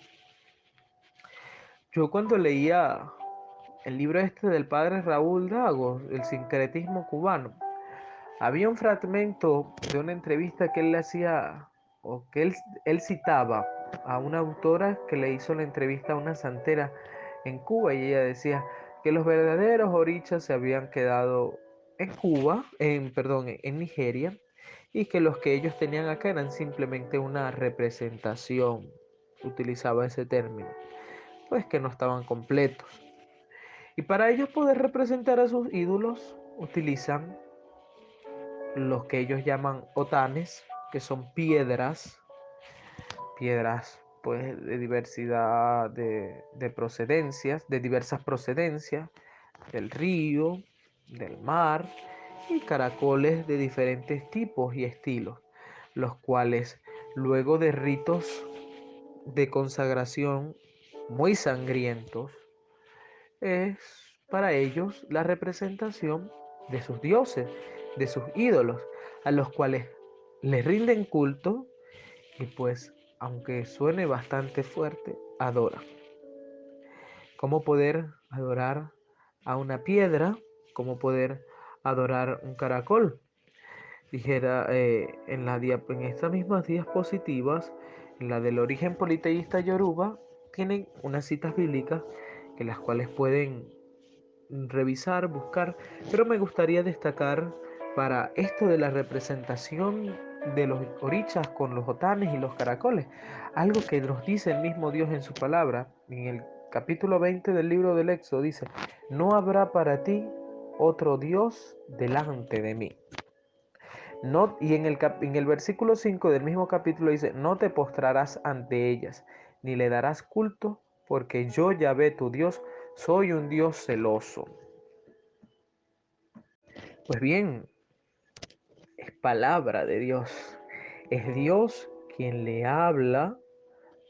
D: Yo cuando leía el libro este del padre Raúl Dago, El sincretismo cubano, había un fragmento de una entrevista que él le hacía, o que él citaba a una autora que le hizo la entrevista a una santera en Cuba, y ella decía que los verdaderos orichas se habían quedado en Cuba, en Nigeria, y que los que ellos tenían acá eran simplemente una representación, utilizaba ese término, pues que no estaban completos. Y para ellos poder representar a sus ídolos, utilizan los que ellos llaman otanes, que son piedras pues de diversidad de procedencias, de diversas procedencias, del río, del mar, y caracoles de diferentes tipos y estilos, los cuales luego de ritos de consagración muy sangrientos, es para ellos la representación de sus dioses, de sus ídolos, a los cuales les rinden culto y pues, aunque suene bastante fuerte, adoran. ¿Cómo poder adorar a una piedra? ¿Cómo poder adorar un caracol? Dijera en estas mismas diapositivas, en la del origen politeísta yoruba, tienen unas citas bíblicas que las cuales pueden revisar, buscar, pero me gustaría destacar para esto de la representación de los orichas con los otanes y los caracoles, algo que nos dice el mismo Dios en su palabra, en el capítulo 20 del libro del Éxodo dice, no habrá para ti otro Dios delante de mí. No, y en el versículo 5 del mismo capítulo dice, no te postrarás ante ellas, ni le darás culto, porque yo, Yahvé, tu Dios, soy un Dios celoso. Pues bien, es palabra de Dios. Es Dios quien le habla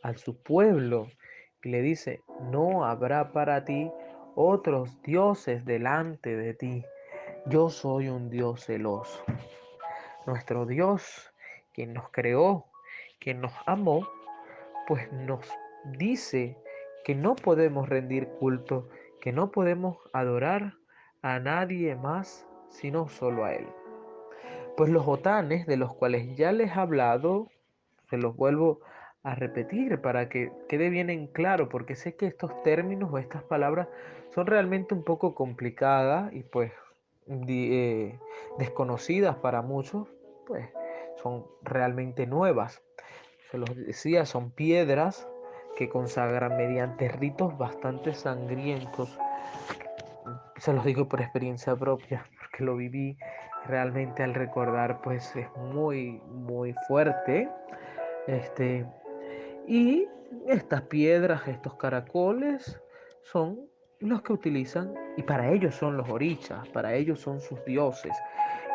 D: a su pueblo y le dice, no habrá para ti otros dioses delante de ti. Yo soy un Dios celoso. Nuestro Dios, quien nos creó, quien nos amó, pues nos dice que no podemos rendir culto, que no podemos adorar a nadie más, sino solo a Él. Pues los otanes, de los cuales ya les he hablado, se los vuelvo a repetir para que quede bien en claro, porque sé que estos términos o estas palabras son realmente un poco complicadas y pues desconocidas para muchos, pues son realmente nuevas. Se los decía, son piedras que consagran mediante ritos bastante sangrientos. Se los digo por experiencia propia, porque lo viví realmente al recordar, pues es muy, muy fuerte. Este, y estas piedras, estos caracoles, son los que utilizan, y para ellos son los orichas, para ellos son sus dioses.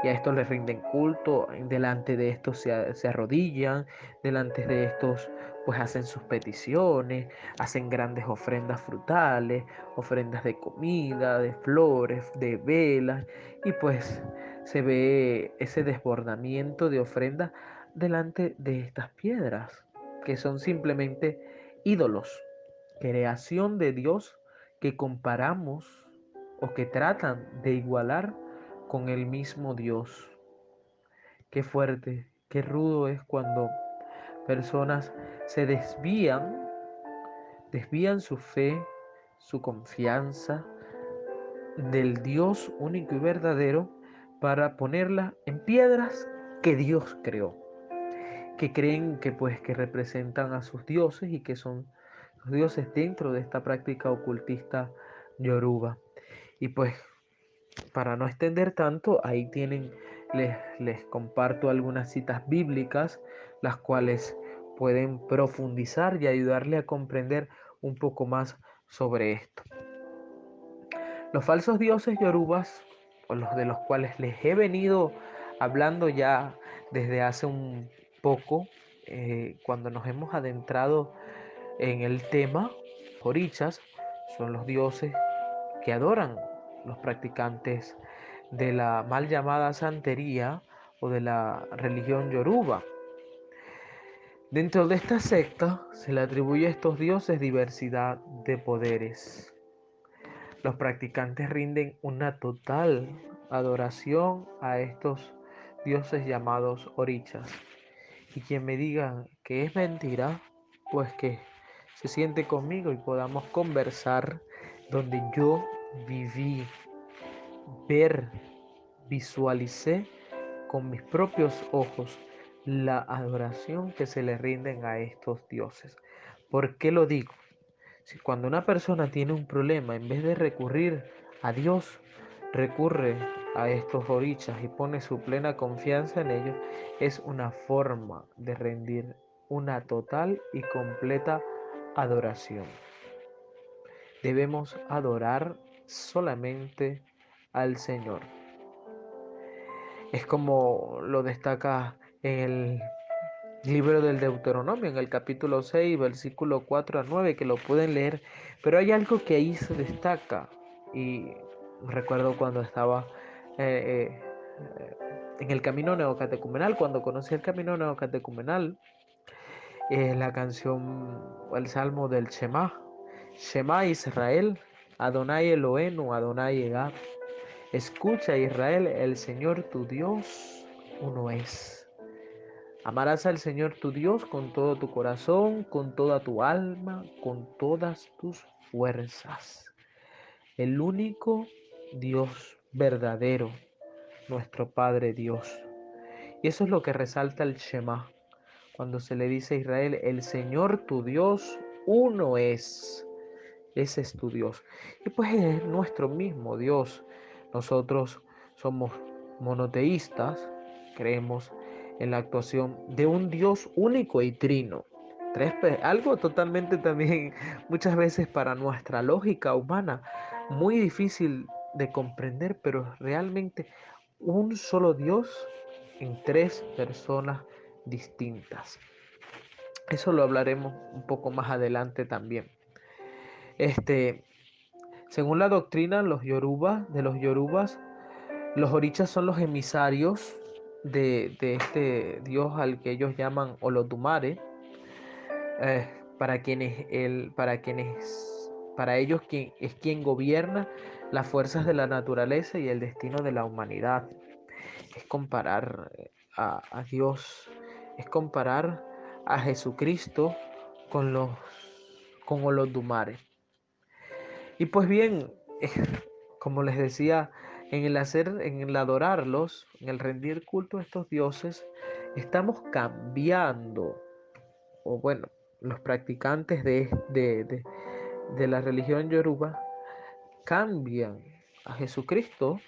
D: Y a estos les rinden culto, delante de estos se arrodillan, delante de estos pues hacen sus peticiones, hacen grandes ofrendas frutales, ofrendas de comida, de flores, de velas, y pues se ve ese desbordamiento de ofrendas delante de estas piedras, que son simplemente ídolos, creación de Dios que comparamos o que tratan de igualar con el mismo Dios. Qué fuerte, qué rudo es cuando personas se desvían su fe, su confianza del Dios único y verdadero para ponerlas en piedras que Dios creó, que creen que representan a sus dioses y que son los dioses dentro de esta práctica ocultista yoruba. Y pues para no extender tanto, ahí les comparto algunas citas bíblicas, las cuales pueden profundizar y ayudarle a comprender un poco más sobre esto. Los falsos dioses yorubas, o los de los cuales les he venido hablando ya desde hace un poco, cuando nos hemos adentrado en el tema, orichas, son los dioses que adoran los practicantes de la mal llamada santería o de la religión yoruba. Dentro de esta secta se le atribuye a estos dioses diversidad de poderes. Los practicantes rinden una total adoración a estos dioses llamados orichas. Y quien me diga que es mentira, pues que se siente conmigo y podamos conversar donde yo viví, ver, visualicé con mis propios ojos la adoración que se le rinden a estos dioses. ¿Por qué lo digo? Si cuando una persona tiene un problema, en vez de recurrir a Dios, recurre a estos orichas y pone su plena confianza en ellos, es una forma de rendir una total y completa adoración. Debemos adorar solamente al Señor. Es como lo destaca en el libro del Deuteronomio, en el capítulo 6, versículo 4 a 9, que lo pueden leer, pero hay algo que ahí se destaca, y recuerdo cuando estaba eh, eh, en el camino neocatecumenal, cuando conocí el camino neocatecumenal, la canción, el salmo del Shema, Shema Israel, Adonai Eloheinu, Adonai Echad. Escucha Israel, el Señor tu Dios, uno es. Amarás al Señor tu Dios con todo tu corazón, con toda tu alma, con todas tus fuerzas. El único Dios verdadero, nuestro Padre Dios. Y eso es lo que resalta el Shema, cuando se le dice a Israel, el Señor tu Dios, uno es. Ese es tu Dios. Y pues es nuestro mismo Dios. Nosotros somos monoteístas, creemos en la actuación de un Dios único y trino. Algo totalmente también muchas veces para nuestra lógica humana muy difícil de comprender, pero realmente un solo Dios en tres personas distintas. Eso lo hablaremos un poco más adelante también. Según la doctrina de los yorubas, los orichas son los emisarios de este dios al que ellos llaman Olodumare, para ellos quien gobierna las fuerzas de la naturaleza y el destino de la humanidad. Es comparar a Dios, es comparar a Jesucristo con Olodumare. Y pues bien, como les decía, en el adorarlos, en el rendir culto a estos dioses, estamos cambiando, o bueno, los practicantes de la religión yoruba cambian a Jesucristo,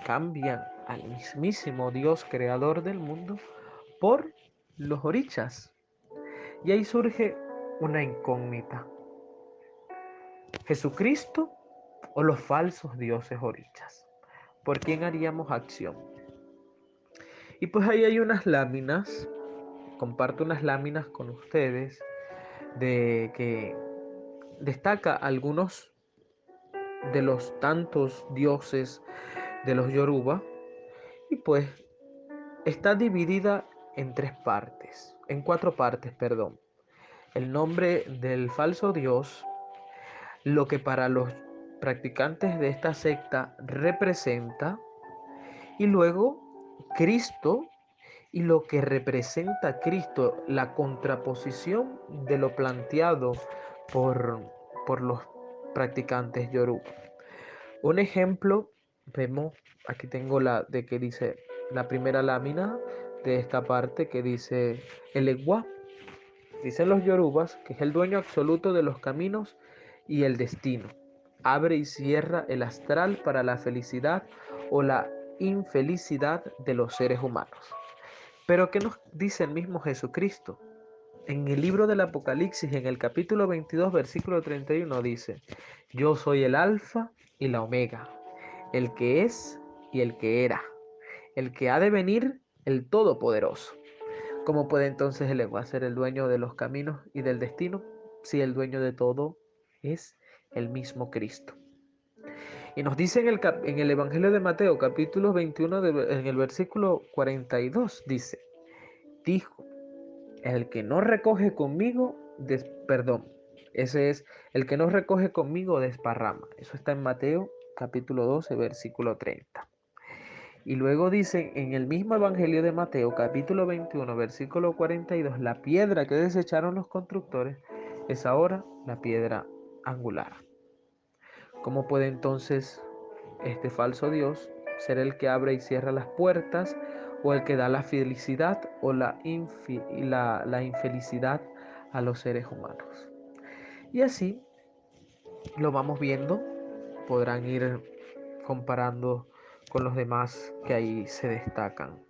D: cambian al mismísimo Dios creador del mundo por los orichas. Y ahí surge una incógnita. ¿Jesucristo o los falsos dioses orichas? ¿Por quién haríamos acción? Y pues ahí hay unas láminas, comparto unas láminas con ustedes, de que destaca algunos de los tantos dioses de los Yoruba, y pues está dividida en cuatro partes, perdón. El nombre del falso dios, lo que para los practicantes de esta secta representa, y luego Cristo y lo que representa Cristo, la contraposición de lo planteado por los practicantes yoruba. Un ejemplo vemos, aquí tengo la de que dice la primera lámina de esta parte que dice el Eguá, dicen los yorubas, que es el dueño absoluto de los caminos y el destino. Abre y cierra el astral para la felicidad o la infelicidad de los seres humanos. Pero ¿qué nos dice el mismo Jesucristo? En el libro del Apocalipsis, en el capítulo 22, versículo 31, dice: yo soy el alfa y la omega, el que es y el que era, el que ha de venir, el todopoderoso. ¿Cómo puede entonces el Eguá ser el dueño de los caminos y del destino si el dueño de todo es el mismo Cristo? Y nos dice en el Evangelio de Mateo, capítulo 21, en el versículo 42, dijo, el que no recoge conmigo, ese es, el que no recoge conmigo desparrama. Eso está en Mateo, capítulo 12, versículo 30. Y luego dice en el mismo Evangelio de Mateo, capítulo 21, versículo 42, la piedra que desecharon los constructores es ahora la piedra angular. ¿Cómo puede entonces este falso Dios ser el que abre y cierra las puertas, o el que da la felicidad o la infelicidad a los seres humanos? Y así lo vamos viendo, podrán ir comparando con los demás que ahí se destacan.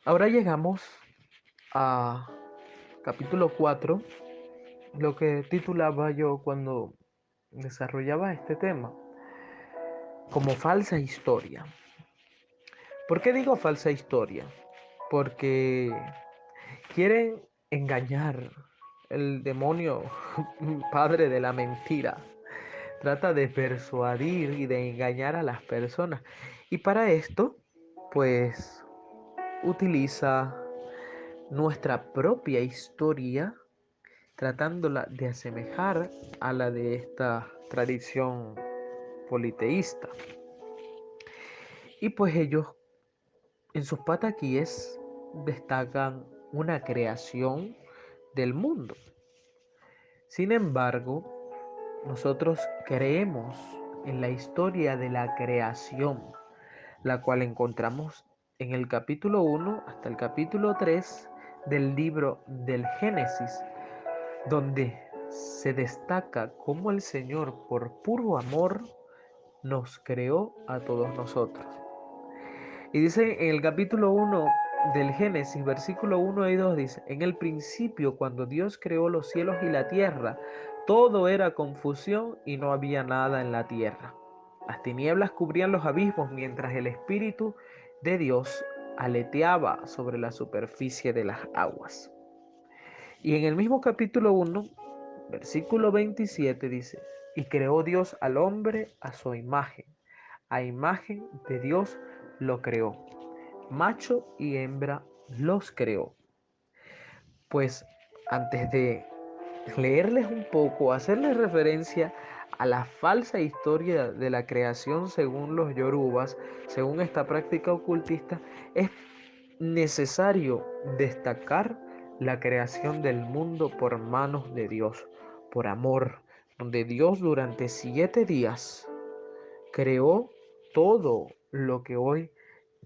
D: Ahora llegamos a capítulo 4, lo que titulaba yo cuando desarrollaba este tema como falsa historia. ¿Por qué digo falsa historia? Porque quieren engañar. El demonio, padre de la mentira, trata de persuadir y de engañar a las personas. Y para esto, pues, utiliza nuestra propia historia, tratándola de asemejar a la de esta tradición politeísta. Y pues ellos en sus pataquíes destacan una creación del mundo. Sin embargo, nosotros creemos en la historia de la creación, la cual encontramos en el capítulo 1 hasta el capítulo 3 del libro del Génesis, donde se destaca cómo el Señor, por puro amor, nos creó a todos nosotros. Y dice en el capítulo 1 del Génesis, versículo 1 y 2, dice: en el principio, cuando Dios creó los cielos y la tierra, todo era confusión y no había nada en la tierra. Las tinieblas cubrían los abismos, mientras el Espíritu de Dios aleteaba sobre la superficie de las aguas. Y en el mismo capítulo 1, versículo 27 dice: y creó Dios al hombre a su imagen. A imagen de Dios lo creó. Macho y hembra los creó. Pues antes de leerles un poco, hacerles referencia a la falsa historia de la creación según los yorubas, según esta práctica ocultista, es necesario destacar la creación del mundo por manos de Dios, por amor, donde Dios durante 7 días creó todo lo que hoy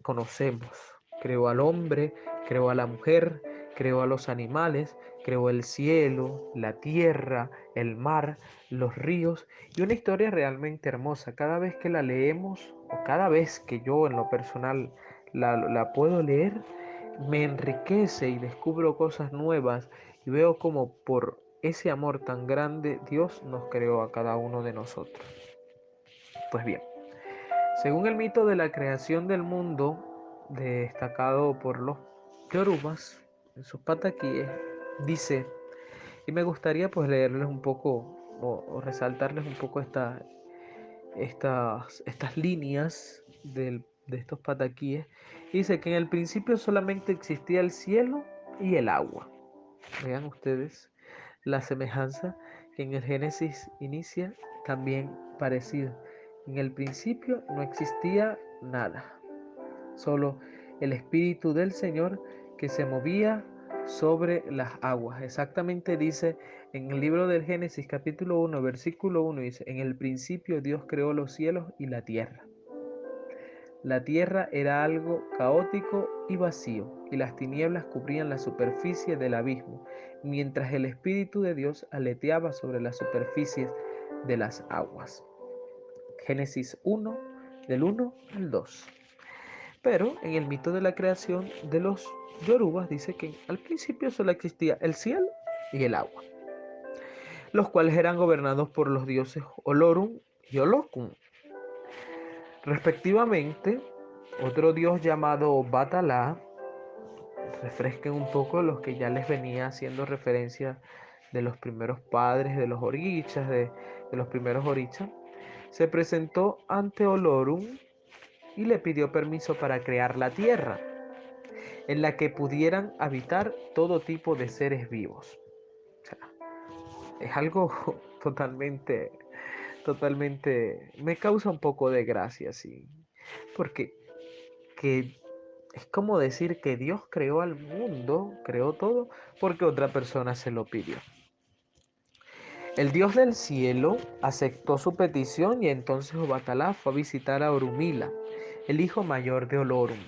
D: conocemos. Creó al hombre, creó a la mujer, creó a los animales, creó el cielo, la tierra, el mar, los ríos, y una historia realmente hermosa. Cada vez que la leemos, o cada vez que yo en lo personal la puedo leer, me enriquece y descubro cosas nuevas y veo como por ese amor tan grande Dios nos creó a cada uno de nosotros. Pues bien, según el mito de la creación del mundo, destacado por los yorubas en sus pataquíes, dice, y me gustaría pues leerles un poco o resaltarles un poco estas líneas de estos pataquíes. Dice que en el principio solamente existía el cielo y el agua. Vean ustedes la semejanza que en el Génesis inicia también parecida. En el principio no existía nada, solo el Espíritu del Señor que se movía sobre las aguas. Exactamente dice en el libro del Génesis capítulo 1 versículo 1, dice: en el principio Dios creó los cielos y la tierra. La tierra era algo caótico y vacío, y las tinieblas cubrían la superficie del abismo, mientras el Espíritu de Dios aleteaba sobre las superficies de las aguas. Génesis 1, del 1 al 2. Pero en el mito de la creación de los yorubas dice que al principio solo existía el cielo y el agua, los cuales eran gobernados por los dioses Olorum y Olokun, respectivamente. Otro dios llamado Batalá, refresquen un poco los que ya les venía haciendo referencia de los primeros padres, de los orichas, de los primeros orichas, se presentó ante Olorum y le pidió permiso para crear la tierra, en la que pudieran habitar todo tipo de seres vivos. O sea, es algo totalmente, me causa un poco de gracia, sí, porque que es como decir que Dios creó al mundo, creó todo, porque otra persona se lo pidió. El Dios del cielo aceptó su petición y entonces Obatalá fue a visitar a Orumila, el hijo mayor de Olorum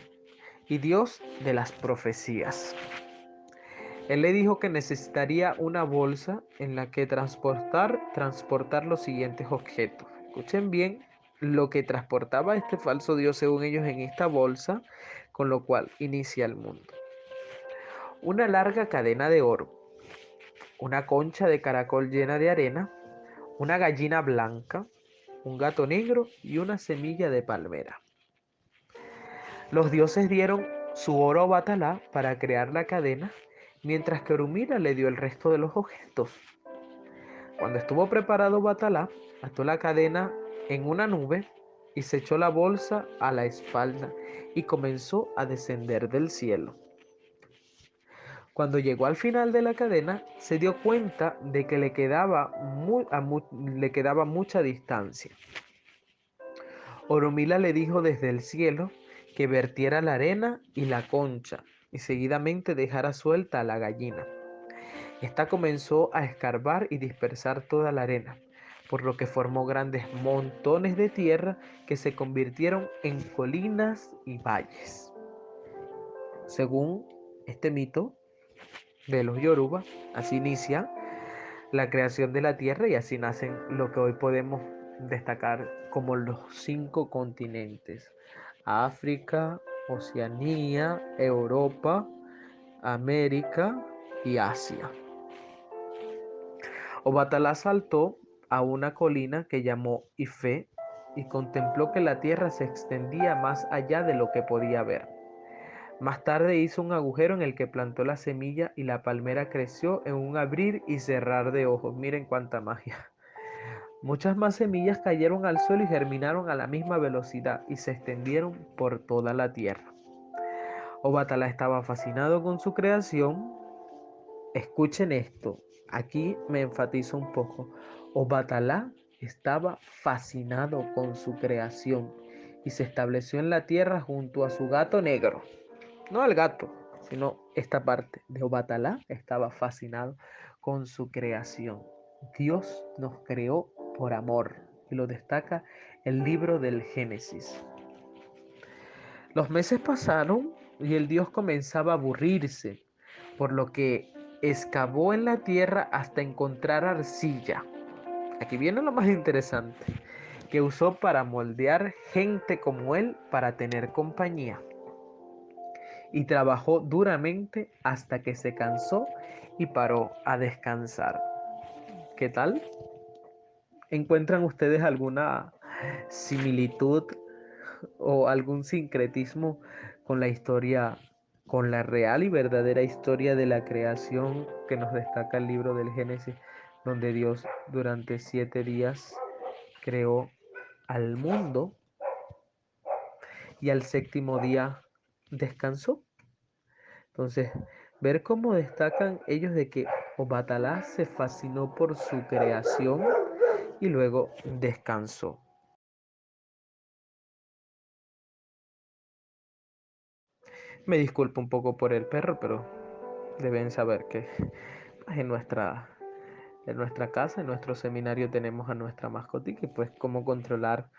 D: y Dios de las profecías. Él le dijo que necesitaría una bolsa en la que transportar los siguientes objetos. Escuchen bien lo que transportaba este falso Dios según ellos en esta bolsa, con lo cual inicia el mundo. una larga cadena de oro, una concha de caracol llena de arena, una gallina blanca, un gato negro y una semilla de palmera. Los dioses dieron su oro a Batalá para crear la cadena, mientras que Orumila le dio el resto de los objetos. Cuando estuvo preparado Batalá, ató la cadena en una nube y se echó la bolsa a la espalda y comenzó a descender del cielo. Cuando llegó al final de la cadena, se dio cuenta de que le quedaba mucha distancia. Orumila le dijo desde el cielo que vertiera la arena y la concha y seguidamente dejara suelta a la gallina. Esta comenzó a escarbar y dispersar toda la arena, por lo que formó grandes montones de tierra que se convirtieron en colinas y valles. Según este mito de los Yoruba, así inicia la creación de la tierra y así nacen lo que hoy podemos destacar como los 5 continentes: África, Oceanía, Europa, América y Asia. Obatalá saltó a una colina que llamó Ifé y contempló que la tierra se extendía más allá de lo que podía ver. Más tarde hizo un agujero en el que plantó la semilla y la palmera creció en un abrir y cerrar de ojos. Miren cuánta magia. Muchas más semillas cayeron al suelo y germinaron a la misma velocidad y se extendieron por toda la tierra. Obatalá estaba fascinado con su creación. Escuchen esto, aquí me enfatizo un poco. Obatalá estaba fascinado con su creación y se estableció en la tierra junto a su gato negro. No el gato, sino esta parte de Obatalá estaba fascinado con su creación. Dios nos creó por amor y lo destaca el libro del Génesis. Los meses pasaron y el Dios comenzaba a aburrirse, por lo que excavó en la tierra hasta encontrar arcilla. Aquí viene lo más interesante, que usó para moldear gente como él para tener compañía. Y trabajó duramente hasta que se cansó y paró a descansar. ¿Qué tal? ¿Encuentran ustedes alguna similitud o algún sincretismo con la historia, con la real y verdadera historia de la creación que nos destaca el libro del Génesis, donde Dios durante 7 días creó al mundo y al séptimo día descansó? Entonces, ver cómo destacan ellos de que Obatalá se fascinó por su creación y luego descansó. Me disculpo un poco por el perro, pero deben saber que en nuestra casa, en nuestro seminario tenemos a nuestra mascotica y pues cómo controlar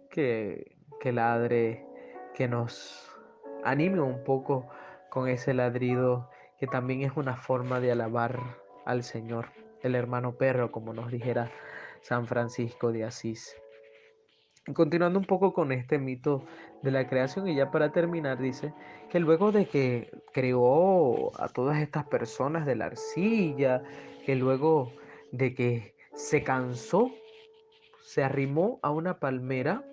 D: que ladre, que nos anime un poco con ese ladrido que también es una forma de alabar al Señor, el hermano perro, como nos dijera San Francisco de Asís. Continuando un poco con este mito de la creación, y ya para terminar, dice que luego de que creó a todas estas personas de la arcilla, que luego de que se cansó, se arrimó a una palmera,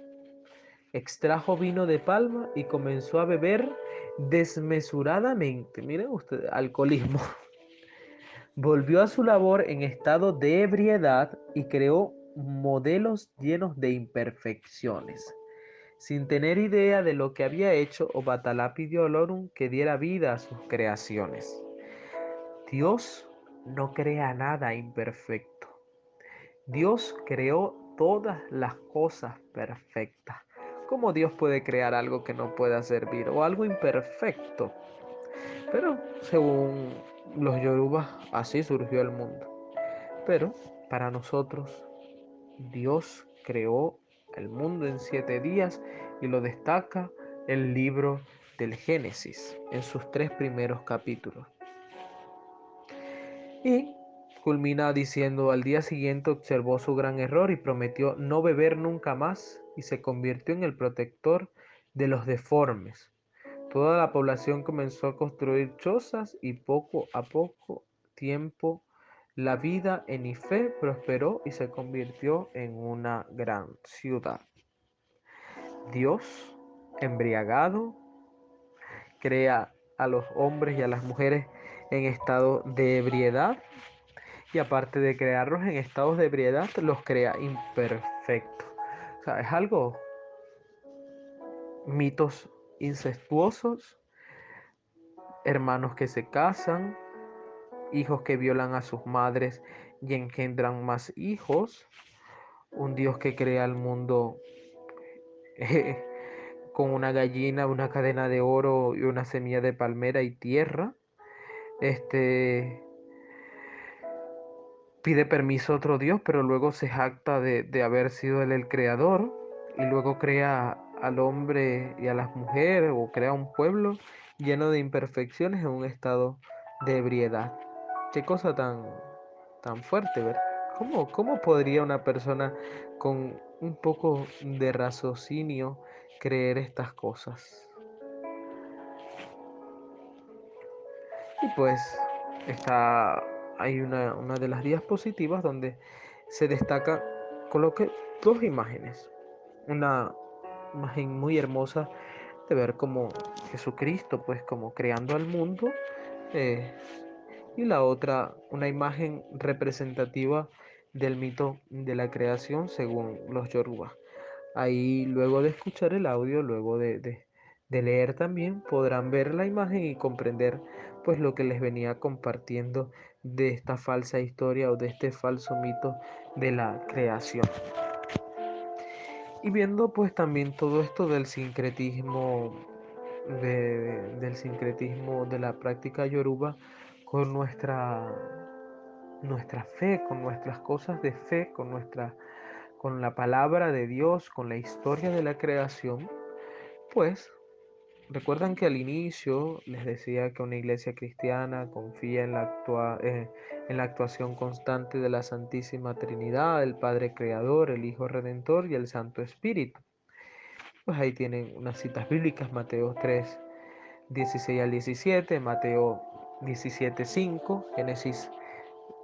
D: extrajo vino de palma y comenzó a beber desmesuradamente. Miren ustedes, alcoholismo. Volvió a su labor en estado de ebriedad y creó modelos llenos de imperfecciones. Sin tener idea de lo que había hecho, Obatalá pidió a Olorun que diera vida a sus creaciones. Dios no crea nada imperfecto. Dios creó todas las cosas perfectas. ¿Cómo Dios puede crear algo que no pueda servir o algo imperfecto? Pero según los yorubas, así surgió el mundo. Pero para nosotros, Dios creó el mundo en 7 días y lo destaca el libro del Génesis en sus 3 primeros capítulos. Y culmina diciendo: al día siguiente observó su gran error y prometió no beber nunca más y se convirtió en el protector de los deformes. Toda la población comenzó a construir chozas y poco a poco tiempo la vida en Ife prosperó y se convirtió en una gran ciudad. Dios, embriagado, crea a los hombres y a las mujeres en estado de ebriedad y aparte de crearlos en estados de ebriedad, los crea imperfectos. O sea, es algo, mitos incestuosos, hermanos que se casan, hijos que violan a sus madres y engendran más hijos, un Dios que crea el mundo eh, con una gallina, una cadena de oro y una semilla de palmera y tierra. Pide permiso a otro Dios, pero luego se jacta de haber sido él el creador y luego crea al hombre y a las mujeres o crea un pueblo lleno de imperfecciones en un estado de ebriedad. Qué cosa tan fuerte, ¿verdad? ¿Cómo podría una persona con un poco de raciocinio creer estas cosas? Y pues hay una de las diapositivas donde se destaca, coloque dos imágenes. Una imagen muy hermosa de ver como Jesucristo, pues como creando al mundo, eh, y la otra, una imagen representativa del mito de la creación según los Yoruba. Ahí luego de escuchar el audio, luego de leer también, podrán ver la imagen y comprender pues lo que les venía compartiendo de esta falsa historia o de este falso mito de la creación. Y viendo pues también todo esto del sincretismo del sincretismo de la práctica yoruba con nuestra fe, con nuestras cosas de fe, con la palabra de Dios, con la historia de la creación, pues recuerdan que al inicio les decía que una iglesia cristiana confía en la actuación constante de la Santísima Trinidad, el Padre Creador, el Hijo Redentor y el Santo Espíritu. Pues ahí tienen unas citas bíblicas, Mateo 3, 16 al 17, Mateo 17, 5, Génesis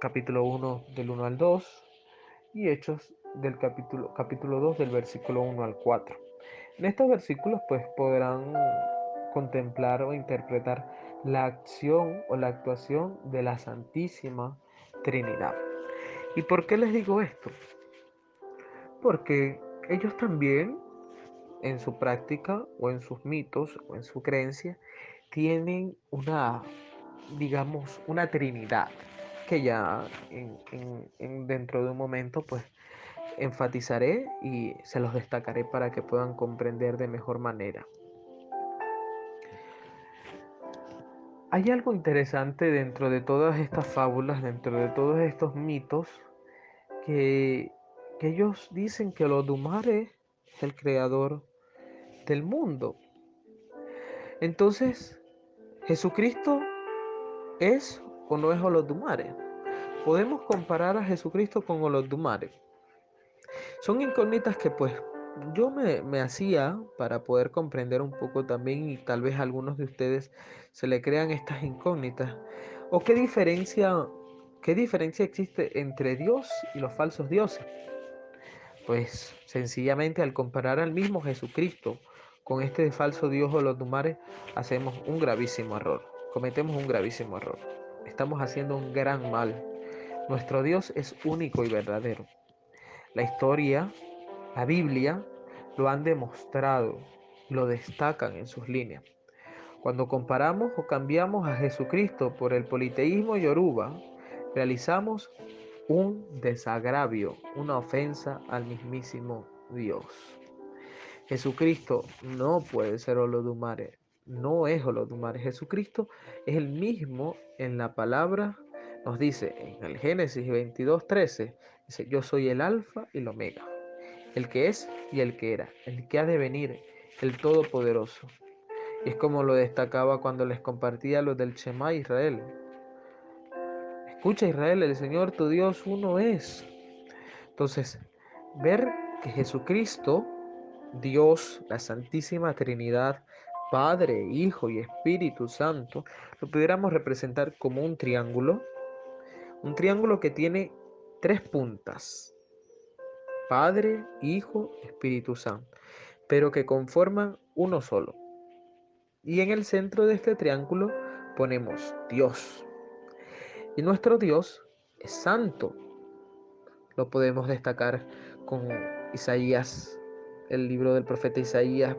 D: capítulo 1 del 1 al 2 y Hechos del capítulo 2 del versículo 1 al 4. En estos versículos pues podrán contemplar o interpretar la acción o la actuación de la Santísima Trinidad. ¿Y por qué les digo esto? Porque ellos también en su práctica o en sus mitos o en su creencia tienen digamos, una trinidad que ya dentro de un momento pues enfatizaré y se los destacaré para que puedan comprender de mejor manera. Hay algo interesante dentro de todas estas fábulas, dentro de todos estos mitos, que, que ellos dicen que Olodumare es el creador del mundo. Entonces, ¿Jesucristo es o no es Olodumare? ¿Podemos comparar a Jesucristo con Olodumare? Son incógnitas que pues yo me hacía para poder comprender un poco también y tal vez a algunos de ustedes se le crean estas incógnitas. ¿O qué diferencia existe entre Dios y los falsos dioses? Pues sencillamente al comparar al mismo Jesucristo con este falso Dios Olodumare hacemos un gravísimo error, cometemos un gravísimo error. Estamos haciendo un gran mal. Nuestro Dios es único y verdadero. La historia, la Biblia, lo han demostrado, lo destacan en sus líneas. Cuando comparamos o cambiamos a Jesucristo por el politeísmo yoruba, realizamos un desagravio, una ofensa al mismísimo Dios. Jesucristo no puede ser Olodumare, no es Olodumare. Jesucristo es el mismo en la palabra, nos dice en el Génesis 22:13, dice, yo soy el alfa y el omega, el que es y el que era, el que ha de venir, el todopoderoso. Y es como lo destacaba cuando les compartía lo del Shema Israel. Escucha Israel, el Señor tu Dios uno es. Entonces, ver que Jesucristo, Dios, la Santísima Trinidad, Padre, Hijo y Espíritu Santo, lo pudiéramos representar como un triángulo que tiene tres puntas: Padre, Hijo, Espíritu Santo, pero que conforman uno solo. Y en el centro de este triángulo ponemos Dios. Y nuestro Dios es santo. Lo podemos destacar con Isaías, el libro del profeta Isaías,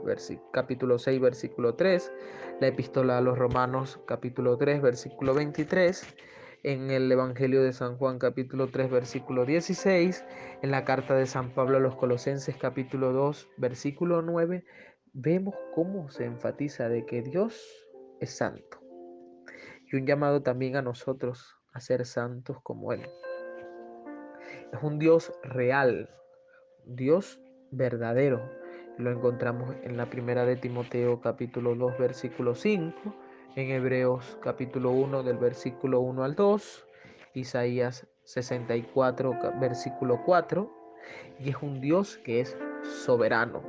D: capítulo 6, versículo 3, la epístola a los Romanos, capítulo 3, versículo 23, en el Evangelio de San Juan, capítulo 3, versículo 16, en la carta de San Pablo a los Colosenses, capítulo 2, versículo 9, vemos cómo se enfatiza de que Dios es santo. Y un llamado también a nosotros a ser santos como Él. Es un Dios real, Dios verdadero. Lo encontramos en la primera de Timoteo capítulo 2 versículo 5, en Hebreos capítulo 1 del versículo 1 al 2, Isaías 64 versículo 4, y es un Dios que es soberano.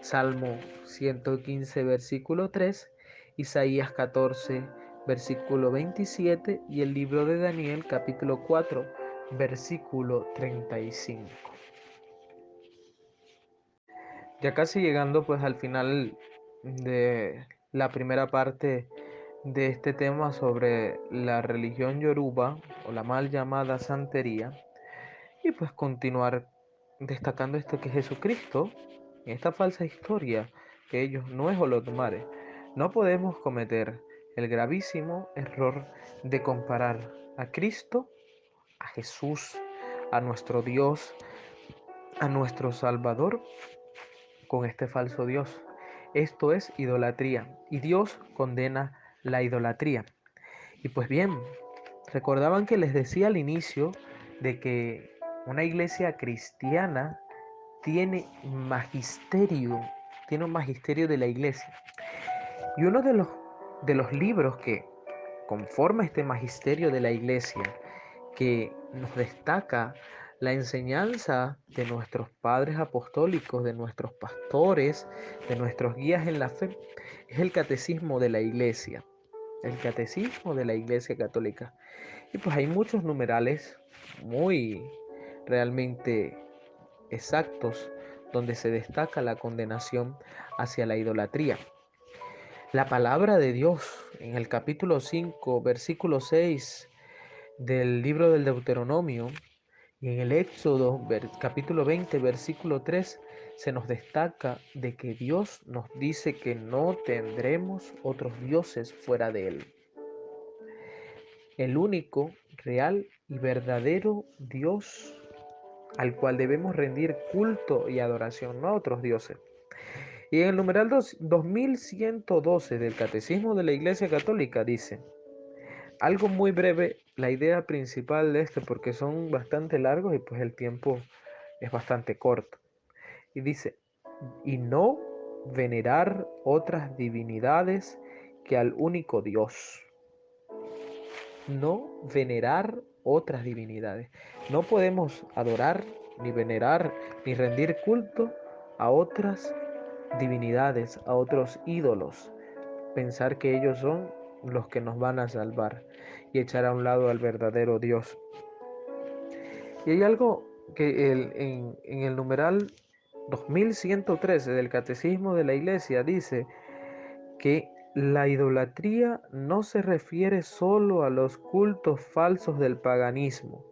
D: Salmo 115 versículo 3, Isaías 14 versículo 27 y el libro de Daniel capítulo 4 versículo 35. Ya casi llegando pues al final de la primera parte de este tema sobre la religión yoruba o la mal llamada santería, y pues continuar destacando esto que Jesucristo, en esta falsa historia que ellos no es Olodumare, no podemos cometer el gravísimo error de comparar a Cristo, a Jesús, a nuestro Dios, a nuestro Salvador con este falso Dios. Esto es idolatría y Dios condena la idolatría. Y pues bien, recordaban que les decía al inicio de que una iglesia cristiana tiene magisterio, tiene un magisterio de la iglesia. Y uno de los libros que conforma este magisterio de la iglesia, que nos destaca la enseñanza de nuestros padres apostólicos, de nuestros pastores, de nuestros guías en la fe, es el catecismo de la iglesia, el catecismo de la iglesia católica. Y pues hay muchos numerales muy realmente exactos donde se destaca la condenación hacia la idolatría. La palabra de Dios en el capítulo 5, versículo 6 del libro del Deuteronomio y en el Éxodo capítulo 20, versículo 3 se nos destaca de que Dios nos dice que no tendremos otros dioses fuera de Él. El único, real y verdadero Dios al cual debemos rendir culto y adoración, no a otros dioses. Y en el numeral 2112 del Catecismo de la Iglesia Católica dice, algo muy breve, la idea principal de esto, porque son bastante largos y pues el tiempo es bastante corto. Y dice, y no venerar otras divinidades que al único Dios. No venerar otras divinidades. No podemos adorar, ni venerar, ni rendir culto a otras divinidades, a otros ídolos. Pensar que ellos son los que nos van a salvar y echar a un lado al verdadero Dios. Y hay algo que en el numeral 2113 del Catecismo de la Iglesia dice que la idolatría no se refiere solo a los cultos falsos del paganismo,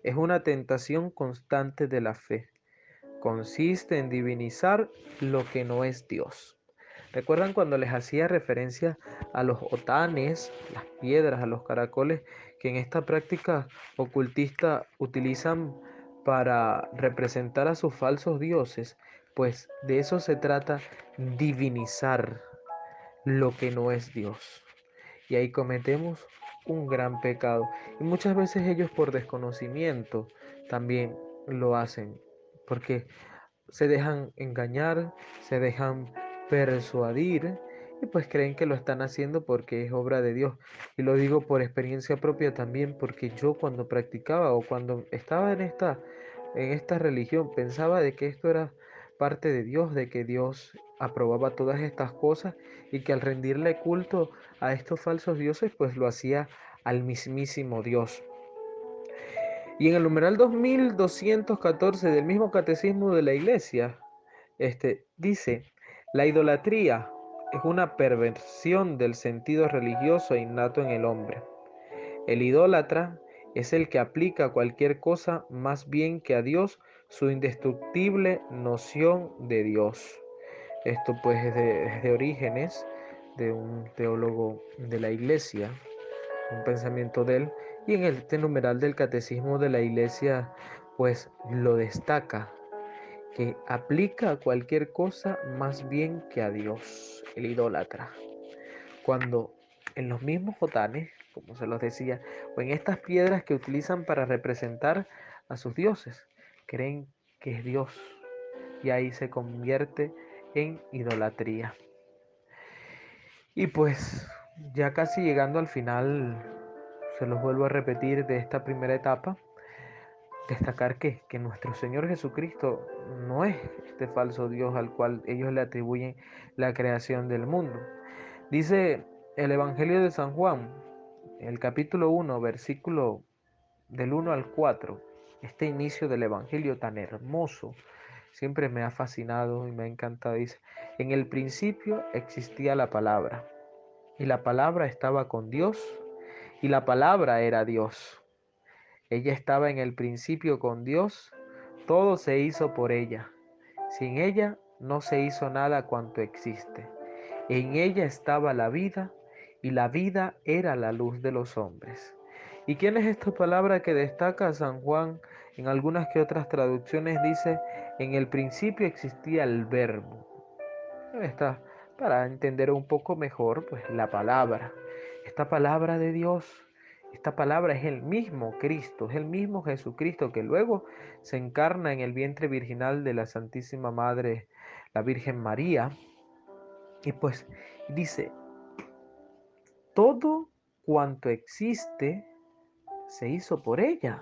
D: es una tentación constante de la fe. Consiste en divinizar lo que no es Dios. ¿Recuerdan cuando les hacía referencia a los otanes, las piedras, a los caracoles, que en esta práctica ocultista utilizan para representar a sus falsos dioses? Pues de eso se trata, divinizar lo que no es Dios. Y ahí cometemos un gran pecado. Y muchas veces ellos por desconocimiento también lo hacen, porque se dejan engañar, se dejan persuadir y pues creen que lo están haciendo porque es obra de Dios. Y lo digo por experiencia propia también, porque yo cuando practicaba o cuando estaba en esta religión pensaba de que esto era parte de Dios, de que Dios aprobaba todas estas cosas y que al rendirle culto a estos falsos dioses, pues lo hacía al mismísimo Dios. Y en el numeral 2214 del mismo catecismo de la Iglesia, dice, la idolatría es una perversión del sentido religioso innato en el hombre. El idólatra es el que aplica a cualquier cosa más bien que a Dios su indestructible noción de Dios. Esto pues es de Orígenes, de un teólogo de la Iglesia, un pensamiento de él, y en este numeral del Catecismo de la Iglesia pues lo destaca, que aplica a cualquier cosa más bien que a Dios, el idólatra. Cuando en los mismos jotanes, como se los decía, o en estas piedras que utilizan para representar a sus dioses, creen que es Dios, y ahí se convierte en idolatría. Y pues ya casi llegando al final, se los vuelvo a repetir de esta primera etapa, destacar que nuestro Señor Jesucristo no es este falso Dios al cual ellos le atribuyen la creación del mundo. Dice el Evangelio de San Juan, el capítulo 1, versículo del 1 al 4, este inicio del Evangelio tan hermoso, siempre me ha fascinado y me ha encantado. Dice, en el principio existía la palabra, y la palabra estaba con Dios, y la palabra era Dios. Ella estaba en el principio con Dios, todo se hizo por ella. Sin ella no se hizo nada cuanto existe. En ella estaba la vida, y la vida era la luz de los hombres. ¿Y quién es esta palabra que destaca San Juan? En algunas que otras traducciones dice, en el principio existía el verbo. Esta, para entender un poco mejor, pues la palabra, esta palabra de Dios, esta palabra es el mismo Cristo, es el mismo Jesucristo que luego se encarna en el vientre virginal de la Santísima Madre, la Virgen María, y pues dice, todo cuanto existe se hizo por ella.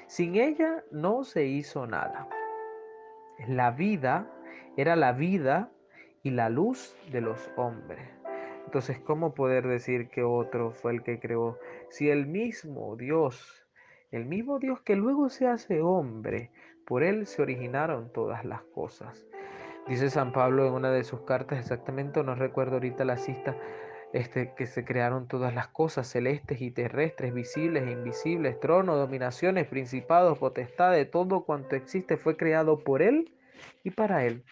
D: Sin ella no se hizo nada. La vida era la vida y la luz de los hombres. Entonces, ¿cómo poder decir que otro fue el que creó? Si el mismo Dios que luego se hace hombre, por él se originaron todas las cosas. Dice San Pablo en una de sus cartas, exactamente, no recuerdo ahorita la cita, que se crearon todas las cosas celestes y terrestres, visibles e invisibles, tronos, dominaciones, principados, potestades, todo cuanto existe fue creado por Él y para Él.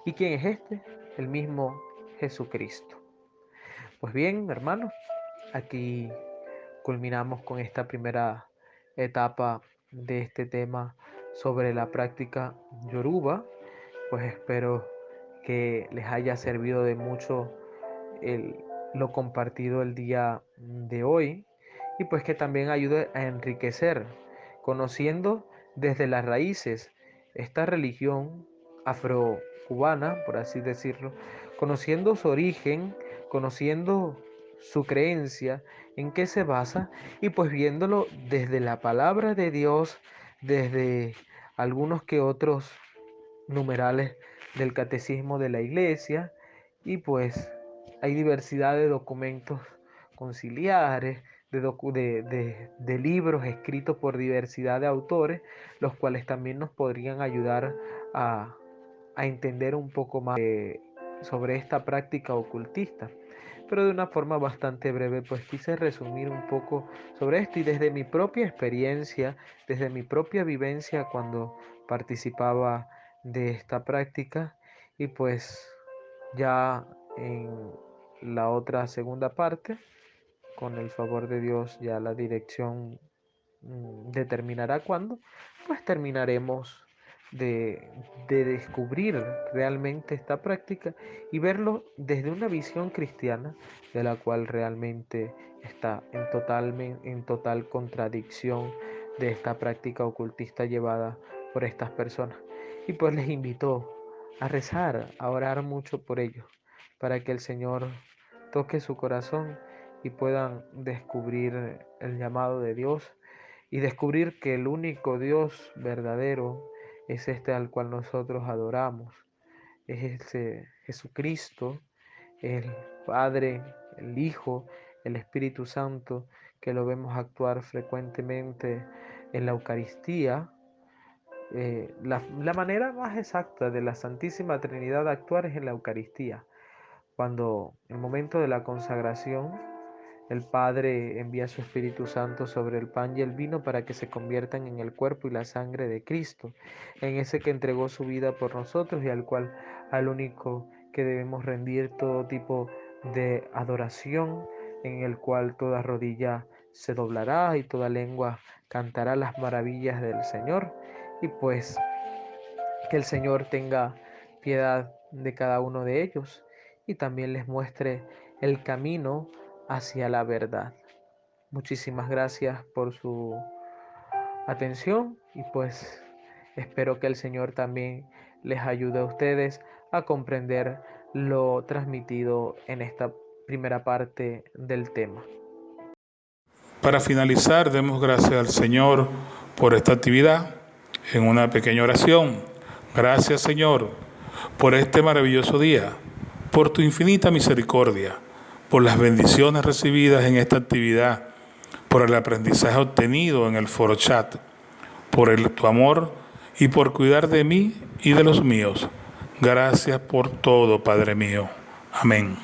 D: ¿Y quién es este? El mismo Jesucristo. Pues bien, hermanos, aquí culminamos con esta primera etapa de este tema sobre la práctica yoruba. Pues espero que les haya servido de mucho el, lo compartido el día de hoy y pues que también ayude a enriquecer, conociendo desde las raíces esta religión afrocubana, por así decirlo, conociendo su origen, conociendo su creencia, en qué se basa y pues viéndolo desde la palabra de Dios, desde algunos que otros numerales del catecismo de la iglesia y pues hay diversidad de documentos conciliares, de libros escritos por diversidad de autores, los cuales también nos podrían ayudar a, a entender un poco más sobre esta práctica ocultista. Pero de una forma bastante breve, pues quise resumir un poco sobre esto y desde mi propia experiencia, desde mi propia vivencia cuando participaba de esta práctica y pues ya en la otra segunda parte, con el favor de Dios, ya la dirección determinará cuándo, pues terminaremos de, de descubrir realmente esta práctica y verlo desde una visión cristiana de la cual realmente está en total contradicción de esta práctica ocultista llevada por estas personas. Y pues les invito a rezar, a orar mucho por ellos, para que el Señor toque su corazón y puedan descubrir el llamado de Dios y descubrir que el único Dios verdadero es este al cual nosotros adoramos, es Jesucristo, el Padre, el Hijo, el Espíritu Santo, que lo vemos actuar frecuentemente en la Eucaristía. La manera más exacta de la Santísima Trinidad de actuar es en la Eucaristía. Cuando en el momento de la consagración, el Padre envía su Espíritu Santo sobre el pan y el vino para que se conviertan en el cuerpo y la sangre de Cristo, en ese que entregó su vida por nosotros y al único que debemos rendir todo tipo de adoración, en el cual toda rodilla se doblará y toda lengua cantará las maravillas del Señor. Y pues que el Señor tenga piedad de cada uno de ellos y también les muestre el camino hacia la verdad. Muchísimas gracias por su atención y pues espero que el Señor también les ayude a ustedes a comprender lo transmitido en esta primera parte del tema.
C: Para finalizar, demos gracias al Señor por esta actividad en una pequeña oración. Gracias, Señor, por este maravilloso día, por tu infinita misericordia, por las bendiciones recibidas en esta actividad, por el aprendizaje obtenido en el foro chat, por tu amor y por cuidar de mí y de los míos. Gracias por todo, Padre mío. Amén.